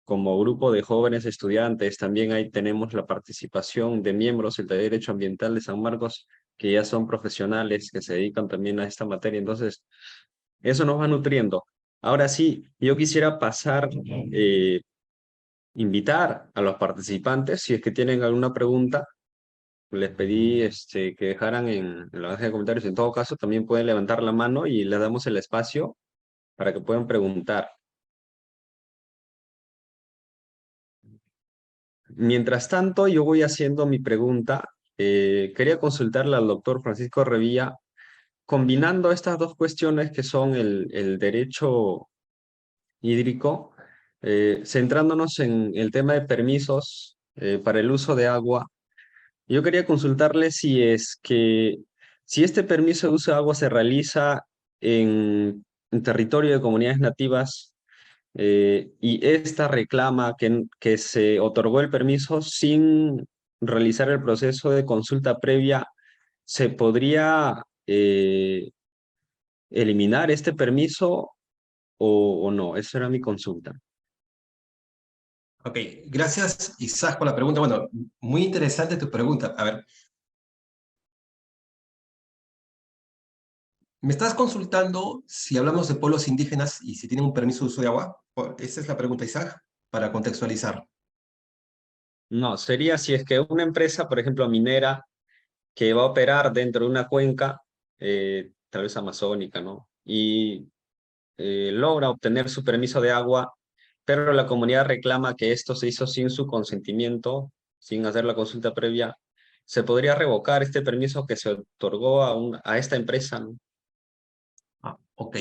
como grupo de jóvenes estudiantes. También ahí tenemos la participación de miembros del Derecho Ambiental de San Marcos, que ya son profesionales, que se dedican también a esta materia. Entonces, eso nos va nutriendo. Ahora sí, yo quisiera pasar, invitar a los participantes, si es que tienen alguna pregunta, les pedí que dejaran en la caja de comentarios. En todo caso, también pueden levantar la mano y les damos el espacio para que puedan preguntar. Mientras tanto, yo voy haciendo mi pregunta. Quería consultarle al doctor Francisco Revilla, combinando estas dos cuestiones que son el derecho hídrico, centrándonos en el tema de permisos para el uso de agua. Yo quería consultarle si este permiso de uso de agua se realiza en territorio de comunidades nativas, y esta reclama que se otorgó el permiso sin realizar el proceso de consulta previa, ¿se podría eliminar este permiso o no? Esa era mi consulta. Ok, gracias Isaac por la pregunta. Bueno, muy interesante tu pregunta. A ver, me estás consultando si hablamos de pueblos indígenas y si tienen un permiso de uso de agua. Esa es la pregunta, Isaac, para contextualizar. No, sería si es que una empresa, por ejemplo, minera, que va a operar dentro de una cuenca, tal vez amazónica, ¿no? Y logra obtener su permiso de agua, pero la comunidad reclama que esto se hizo sin su consentimiento, sin hacer la consulta previa. ¿Se podría revocar este permiso que se otorgó a esta empresa, ¿no? Ok.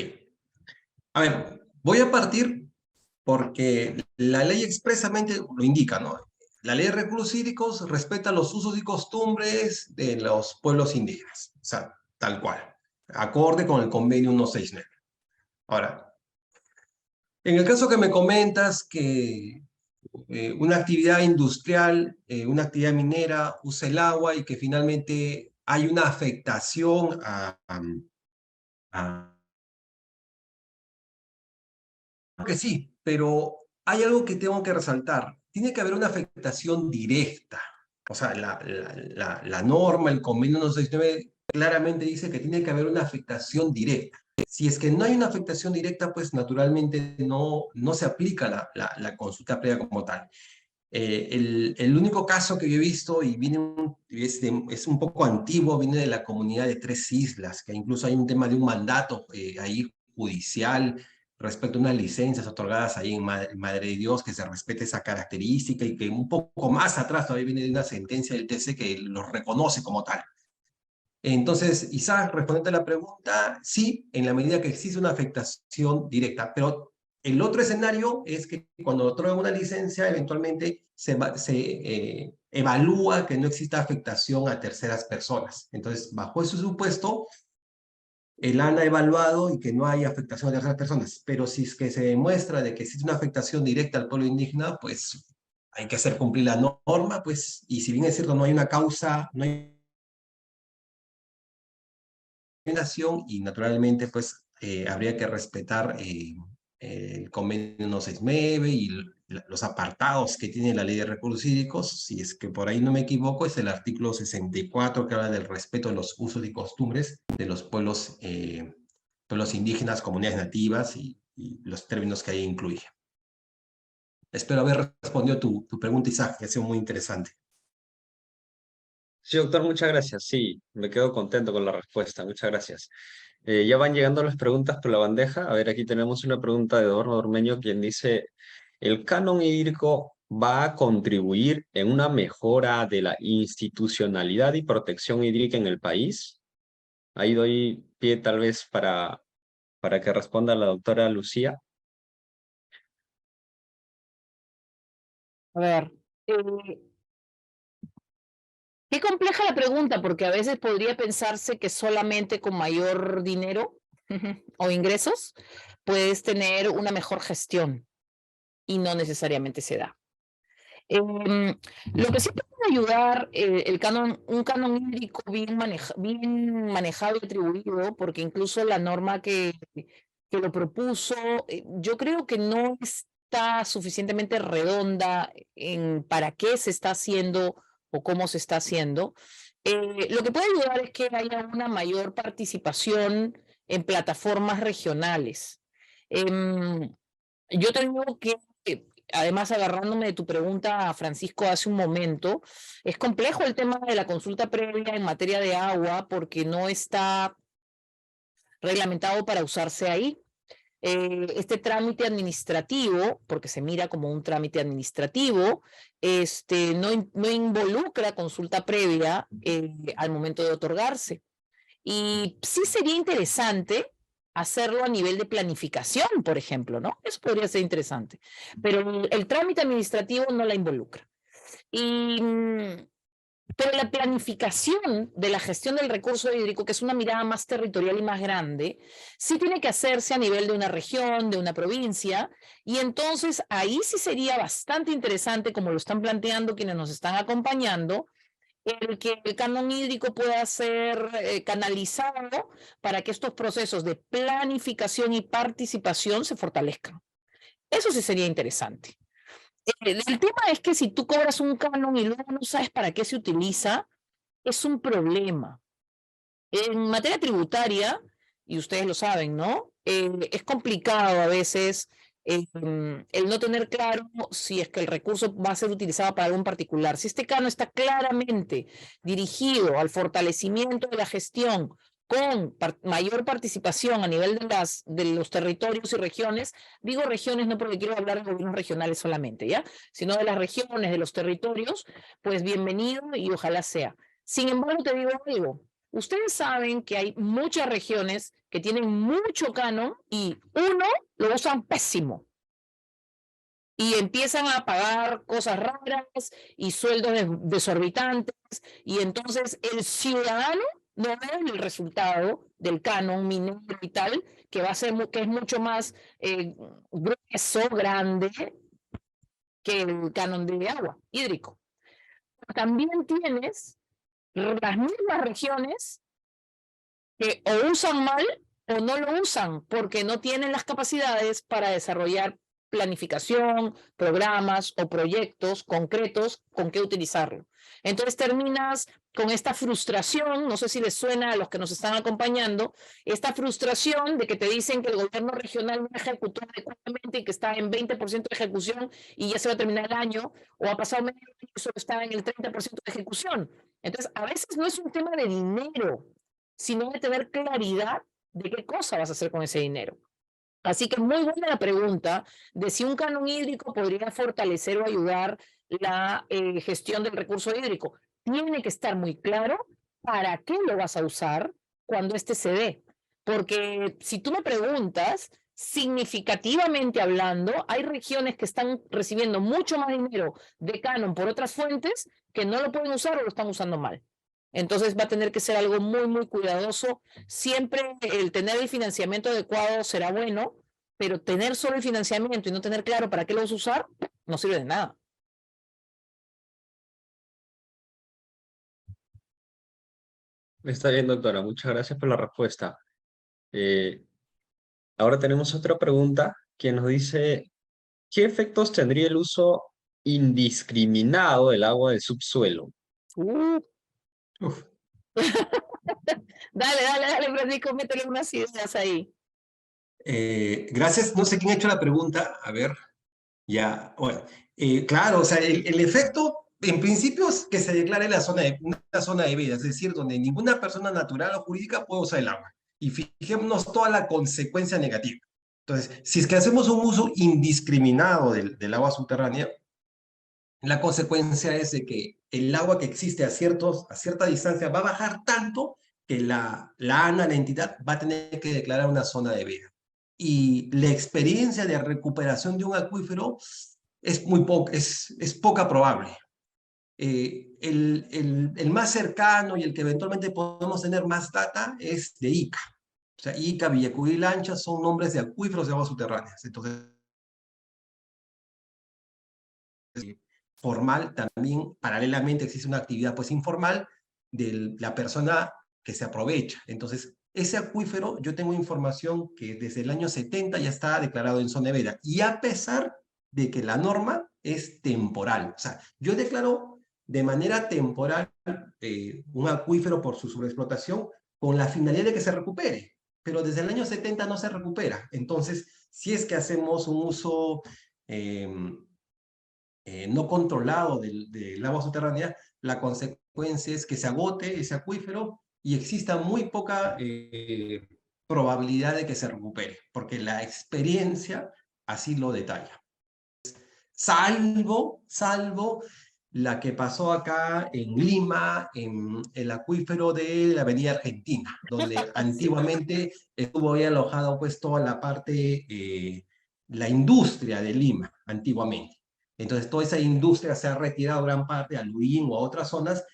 A ver, voy a partir porque la ley expresamente lo indica, ¿no? La ley de recursos hídricos respeta los usos y costumbres de los pueblos indígenas, o sea, tal cual, acorde con el convenio 169. Ahora, en el caso que me comentas que una actividad industrial, una actividad minera usa el agua y que finalmente hay una afectación a que sí, pero hay algo que tengo que resaltar. Tiene que haber una afectación directa. O sea, la norma, el convenio 169, claramente dice que tiene que haber una afectación directa. Si es que no hay una afectación directa, pues naturalmente no se aplica la consulta previa como tal. El único caso que yo he visto, y es un poco antiguo, viene de la comunidad de Tres Islas, que incluso hay un tema de un mandato ahí judicial respecto a unas licencias otorgadas ahí en Madre de Dios, que se respete esa característica y que un poco más atrás todavía viene de una sentencia del TC que los reconoce como tal. Entonces, Isaac, respondiendo a la pregunta, sí, en la medida que existe una afectación directa, pero el otro escenario es que cuando otorgan una licencia, eventualmente se evalúa que no exista afectación a terceras personas. Entonces, bajo ese supuesto, el ANA ha evaluado y que no hay afectación a terceras personas, pero si es que se demuestra de que existe una afectación directa al pueblo indígena, pues hay que hacer cumplir la norma, pues, y si bien es cierto, no hay una causa, no hay y naturalmente pues habría que respetar el convenio 169 y los apartados que tiene la ley de recursos hídricos. Si es que por ahí no me equivoco, es el artículo 64 que habla del respeto de los usos y costumbres de los pueblos, pueblos indígenas, comunidades nativas y los términos que ahí incluye. Espero haber respondido tu pregunta, Isaac, que ha sido muy interesante. Sí, doctor, muchas gracias. Sí, me quedo contento con la respuesta. Muchas gracias. Ya van llegando las preguntas por la bandeja. A ver, aquí tenemos una pregunta de Eduardo Ormeño, quien dice, ¿el canon hídrico va a contribuir en una mejora de la institucionalidad y protección hídrica en el país? Ahí doy pie tal vez para que responda la doctora Lucía. A ver, qué compleja la pregunta, porque a veces podría pensarse que solamente con mayor dinero o ingresos puedes tener una mejor gestión y no necesariamente se da. Lo que sí te puede ayudar un canon hídrico bien manejado y atribuido, porque incluso la norma que lo propuso, yo creo que no está suficientemente redonda en para qué se está haciendo o cómo se está haciendo. Lo que puede ayudar es que haya una mayor participación en plataformas regionales. Yo tengo que, además agarrándome de tu pregunta, Francisco, hace un momento, es complejo el tema de la consulta previa en materia de agua porque no está reglamentado para usarse ahí. Este trámite administrativo, porque se mira como un trámite administrativo, no involucra consulta previa al momento de otorgarse. Y sí sería interesante hacerlo a nivel de planificación, por ejemplo, ¿no? Eso podría ser interesante. Pero el trámite administrativo no la involucra. Pero la planificación de la gestión del recurso hídrico, que es una mirada más territorial y más grande, sí tiene que hacerse a nivel de una región, de una provincia, y entonces ahí sí sería bastante interesante, como lo están planteando quienes nos están acompañando, el que el canon hídrico pueda ser canalizado para que estos procesos de planificación y participación se fortalezcan. Eso sí sería interesante. El tema es que si tú cobras un canon y luego no sabes para qué se utiliza, es un problema. En materia tributaria, y ustedes lo saben, ¿no? Es complicado a veces el no tener claro si es que el recurso va a ser utilizado para algún particular. Si este canon está claramente dirigido al fortalecimiento de la gestión con mayor participación a nivel de los territorios y regiones, digo regiones no porque quiero hablar de gobiernos regionales solamente, ¿ya? Sino de las regiones, de los territorios, pues bienvenido y ojalá sea. Sin embargo, te digo algo, ustedes saben que hay muchas regiones que tienen mucho canon y lo usan pésimo. Y empiezan a pagar cosas raras y sueldos desorbitantes. Y entonces el ciudadano no ve el resultado del canon minero y tal, que va a ser que es mucho más grueso, grande que el canon de agua hídrico. También tienes las mismas regiones que o usan mal o no lo usan porque no tienen las capacidades para desarrollar planificación, programas o proyectos concretos con qué utilizarlo. Entonces terminas con esta frustración, no sé si les suena a los que nos están acompañando, esta frustración de que te dicen que el gobierno regional no ejecutó adecuadamente y que está en 20% de ejecución y ya se va a terminar el año, o ha pasado medio año y solo está en el 30% de ejecución. Entonces, a veces no es un tema de dinero, sino de tener claridad de qué cosa vas a hacer con ese dinero. Así que muy buena la pregunta de si un canon hídrico podría fortalecer o ayudar la gestión del recurso hídrico. Tiene que estar muy claro para qué lo vas a usar cuando este se dé. Porque si tú me preguntas, significativamente hablando, hay regiones que están recibiendo mucho más dinero de canon por otras fuentes que no lo pueden usar o lo están usando mal. Entonces va a tener que ser algo muy, muy cuidadoso. Siempre el tener el financiamiento adecuado será bueno, pero tener solo el financiamiento y no tener claro para qué lo vas a usar, no sirve de nada. Está bien, doctora. Muchas gracias por la respuesta. Ahora tenemos otra pregunta que nos dice, ¿qué efectos tendría el uso indiscriminado del agua del subsuelo? Uf. Dale, Francisco, métele unas ideas ahí. Gracias, no sé quién ha hecho la pregunta, a ver, ya, bueno, claro, o sea, el efecto, en principio, es que se declare una zona de vida, es decir, donde ninguna persona natural o jurídica puede usar el agua, y fijémonos toda la consecuencia negativa. Entonces, si es que hacemos un uso indiscriminado del agua subterránea, la consecuencia es de que el agua que existe a cierta distancia va a bajar tanto que la ANA, la entidad, va a tener que declarar una zona de veda. Y la experiencia de recuperación de un acuífero es es poca probable. El más cercano y el que eventualmente podemos tener más data es de Ica. O sea, Ica, Villacudí y Lancha son nombres de acuíferos de aguas subterráneas. Entonces, formal, también paralelamente existe una actividad pues informal de la persona que se aprovecha. Entonces, ese acuífero, yo tengo información que desde el año 70 ya está declarado en zona severa, y a pesar de que la norma es temporal. O sea, yo declaro de manera temporal un acuífero por su sobreexplotación con la finalidad de que se recupere, pero desde el año 70 no se recupera. Entonces, si es que hacemos un uso no controlado del agua subterránea, la consecuencia es que se agote ese acuífero y exista muy poca probabilidad de que se recupere, porque la experiencia así lo detalla. Salvo la que pasó acá en Lima, en el acuífero de la Avenida Argentina, donde antiguamente estuvo ahí alojado pues toda la parte, la industria de Lima, antiguamente. Entonces toda esa industria se ha retirado gran parte a Luín o a otras zonas.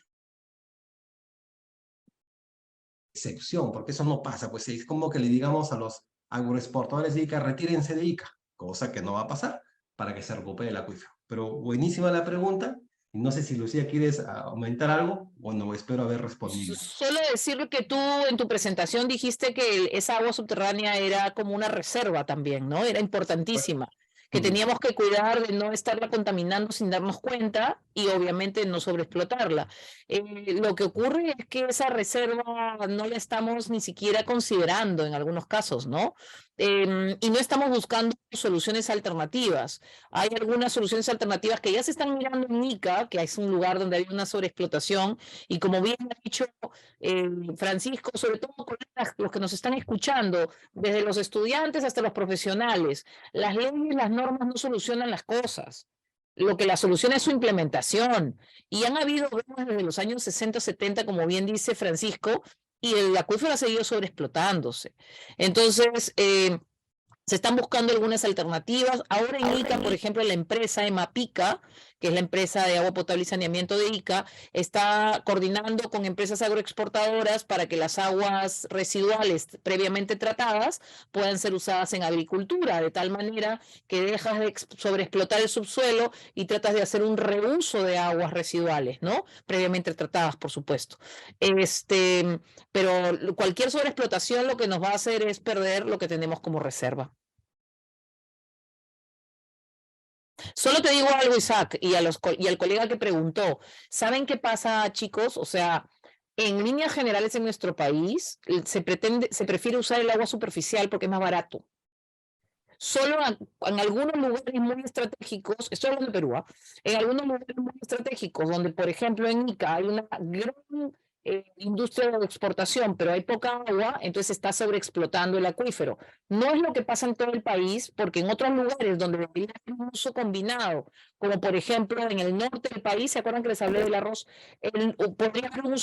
Excepción, porque eso no pasa, pues es como que le digamos a los agroexportadores de Ica, retírense de Ica, cosa que no va a pasar para que se recupere el acuífero. Pero buenísima la pregunta. No sé si Lucía quieres aumentar algo. Bueno, espero haber respondido. Solo decirle que tú en tu presentación dijiste que esa agua subterránea era como una reserva también, ¿no? Era importantísima, que teníamos que cuidar de no estarla contaminando sin darnos cuenta y obviamente no sobreexplotarla. Lo que ocurre es que esa reserva no la estamos ni siquiera considerando en algunos casos, ¿no? Y no estamos buscando soluciones alternativas. Hay algunas soluciones alternativas que ya se están mirando en Ica, que es un lugar donde hay una sobreexplotación, y como bien ha dicho Francisco, sobre todo con los que nos están escuchando, desde los estudiantes hasta los profesionales, las leyes y las normas no solucionan las cosas. Lo que la solución es su implementación. Y han habido desde los años 60, 70, como bien dice Francisco, y el acuífero ha seguido sobreexplotándose. Entonces, se están buscando algunas alternativas. Ahora en Ica, por ejemplo, la empresa Emapica, que es la empresa de agua potable y saneamiento de Ica, está coordinando con empresas agroexportadoras para que las aguas residuales previamente tratadas puedan ser usadas en agricultura, de tal manera que dejas de sobreexplotar el subsuelo y tratas de hacer un reuso de aguas residuales, ¿no? Previamente tratadas, por supuesto. Pero cualquier sobreexplotación lo que nos va a hacer es perder lo que tenemos como reserva. Solo te digo algo, Isaac, y al colega que preguntó, ¿saben qué pasa, chicos? O sea, en líneas generales en nuestro país se prefiere usar el agua superficial porque es más barato. Solo en algunos lugares muy estratégicos, estoy hablando de Perú, en algunos lugares muy estratégicos, donde por ejemplo en Ica hay una gran industria de exportación, pero hay poca agua, entonces se está sobreexplotando el acuífero. No es lo que pasa en todo el país, porque en otros lugares donde debería haber un uso combinado, como por ejemplo en el norte del país, ¿se acuerdan que les hablé del arroz? Podría haber un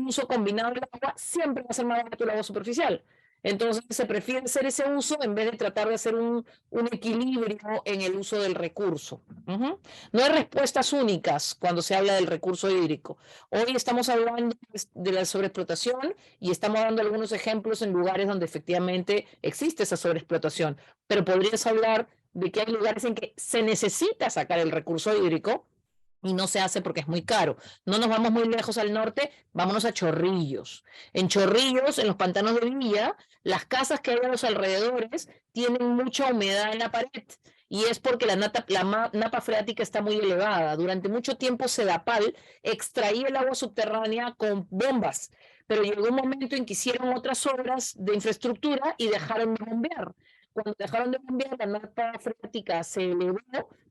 uso combinado del agua, siempre va a ser más barato el agua superficial. Entonces se prefiere hacer ese uso en vez de tratar de hacer un equilibrio en el uso del recurso. No hay respuestas únicas cuando se habla del recurso hídrico. Hoy estamos hablando de la sobreexplotación y estamos dando algunos ejemplos en lugares donde efectivamente existe esa sobreexplotación, pero podrías hablar de que hay lugares en que se necesita sacar el recurso hídrico y no se hace porque es muy caro. No nos vamos muy lejos al norte, vámonos a Chorrillos. En Chorrillos, en los pantanos de Villa, las casas que hay a los alrededores tienen mucha humedad en la pared y es porque la napa freática está muy elevada. Durante mucho tiempo Sedapal extraía el agua subterránea con bombas, pero llegó un momento en que hicieron otras obras de infraestructura y dejaron de bombear. Cuando dejaron de bombear, la napa freática se elevó,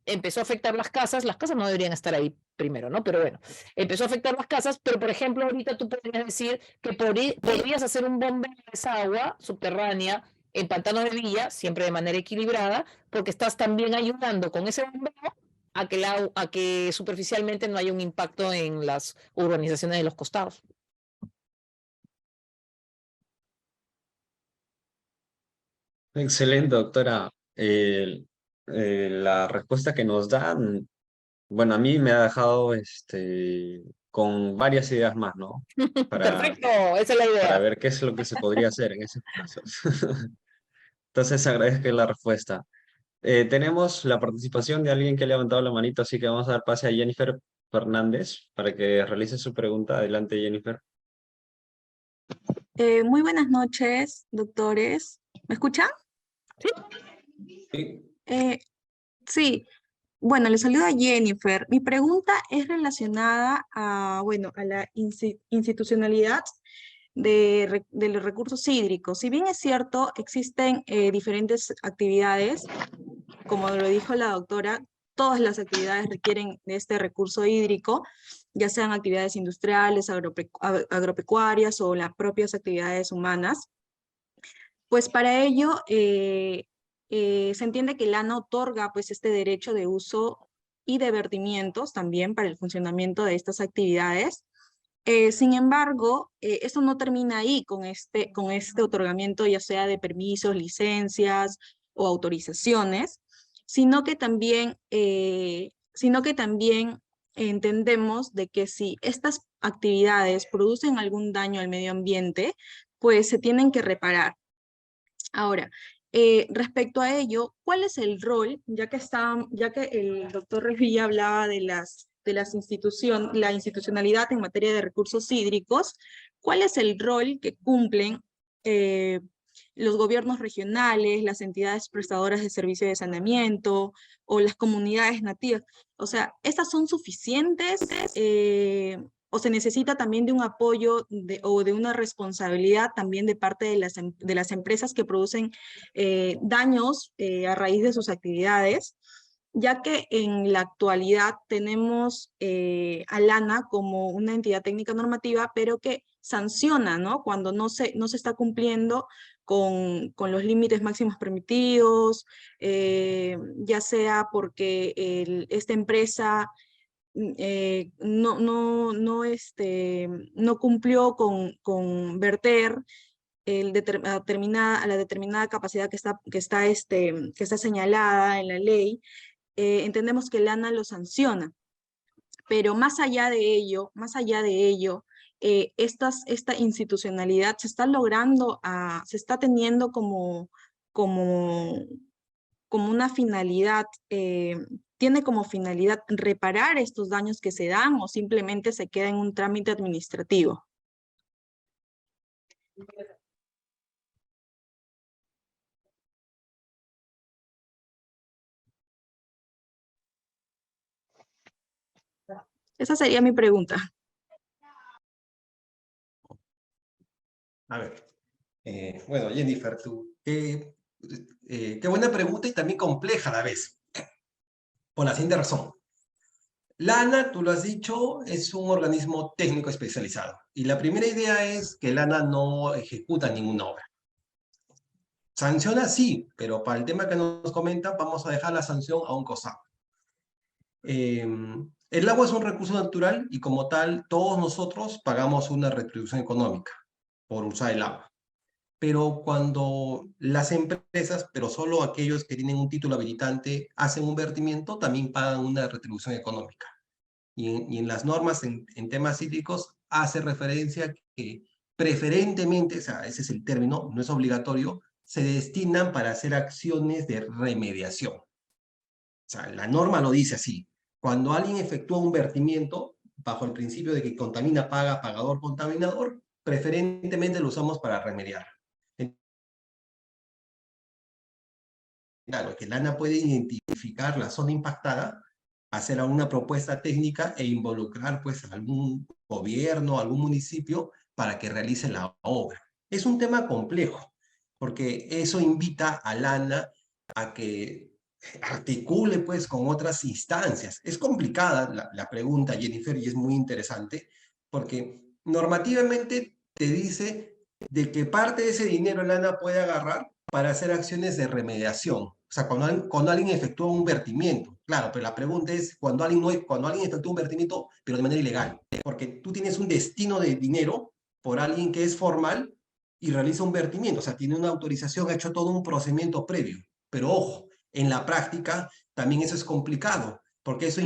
empezó a afectar las casas no deberían estar ahí primero, ¿no? Pero bueno, empezó a afectar las casas, pero por ejemplo, ahorita tú podrías decir que podrías hacer un bombeo de esa agua subterránea en pantanos de Villa, siempre de manera equilibrada, porque estás también ayudando con ese bombeo a que superficialmente no haya un impacto en las urbanizaciones de los costados. Excelente, doctora. La respuesta que nos dan, bueno, a mí me ha dejado con varias ideas más, ¿no? Perfecto, esa es la Para idea. ver qué es lo que se podría hacer en esos casos. Entonces agradezco la respuesta. Tenemos la participación de alguien que ha levantado la manito, así que vamos a dar pase a Jennifer Fernández para que realice su pregunta. Adelante, Jennifer. Muy buenas noches, doctores. ¿Me escuchan? Sí. Sí. Bueno, le saludo a Jennifer. Mi pregunta es relacionada a, bueno, a la institucionalidad de los recursos hídricos. Si bien es cierto, existen diferentes actividades, como lo dijo la doctora, todas las actividades requieren de este recurso hídrico, ya sean actividades industriales, agropecuarias o las propias actividades humanas. Pues para ello se entiende que el ANA otorga pues este derecho de uso y de vertimientos también para el funcionamiento de estas actividades. Sin embargo, esto no termina ahí con este otorgamiento, ya sea de permisos, licencias o autorizaciones, sino que también entendemos de que si estas actividades producen algún daño al medio ambiente, pues se tienen que reparar. Ahora, respecto a ello, ¿cuál es el rol, ya que el doctor Revilla hablaba de la institucionalidad en materia de recursos hídricos, cuál es el rol que cumplen los gobiernos regionales, las entidades prestadoras de servicio de saneamiento o las comunidades nativas? O sea, ¿estas son suficientes? ¿O se necesita también de un apoyo o de una responsabilidad también de parte de las empresas que producen daños a raíz de sus actividades? Ya que en la actualidad tenemos al ANA como una entidad técnica normativa, pero que sanciona, ¿no? Cuando no se está cumpliendo con los límites máximos permitidos, ya sea porque esta empresa no cumplió con verter a la determinada capacidad que está señalada en la ley. Entendemos que el ANA lo sanciona, pero más allá de ello, esta institucionalidad se está logrando, se está teniendo como una finalidad, tiene como finalidad reparar estos daños que se dan o simplemente se queda en un trámite administrativo. Esa sería mi pregunta. A ver, bueno, Jennifer, qué buena pregunta y también compleja a la vez, por la siguiente razón. La ANA, tú lo has dicho, es un organismo técnico especializado. Y la primera idea es que la ANA no ejecuta ninguna obra. Sanciona sí, pero para el tema que nos comentan, vamos a dejar la sanción a un costado. El agua es un recurso natural y como tal, todos nosotros pagamos una retribución económica por usar el agua. Pero cuando las empresas, pero solo aquellos que tienen un título habilitante, hacen un vertimiento, también pagan una retribución económica. Y en las normas en temas hídricos hace referencia que preferentemente, o sea, ese es el término, no es obligatorio, se destinan para hacer acciones de remediación. O sea, la norma lo dice así. Cuando alguien efectúa un vertimiento, bajo el principio de que contamina, paga, pagador, contaminador, preferentemente lo usamos para remediar. Claro, que el ANA puede identificar la zona impactada, hacer alguna propuesta técnica e involucrar pues a algún gobierno, algún municipio para que realice la obra. Es un tema complejo, porque eso invita al ANA a que articule pues con otras instancias. Es complicada la pregunta, Jennifer, y es muy interesante, porque normativamente te dice de que parte de ese dinero el ANA puede agarrar para hacer acciones de remediación. O sea, cuando alguien efectúa un vertimiento. Claro, pero la pregunta es cuando alguien efectúa un vertimiento, pero de manera ilegal. Porque tú tienes un destino de dinero por alguien que es formal y realiza un vertimiento. O sea, tiene una autorización, ha hecho todo un procedimiento previo. Pero ojo, en la práctica también eso es complicado, porque eso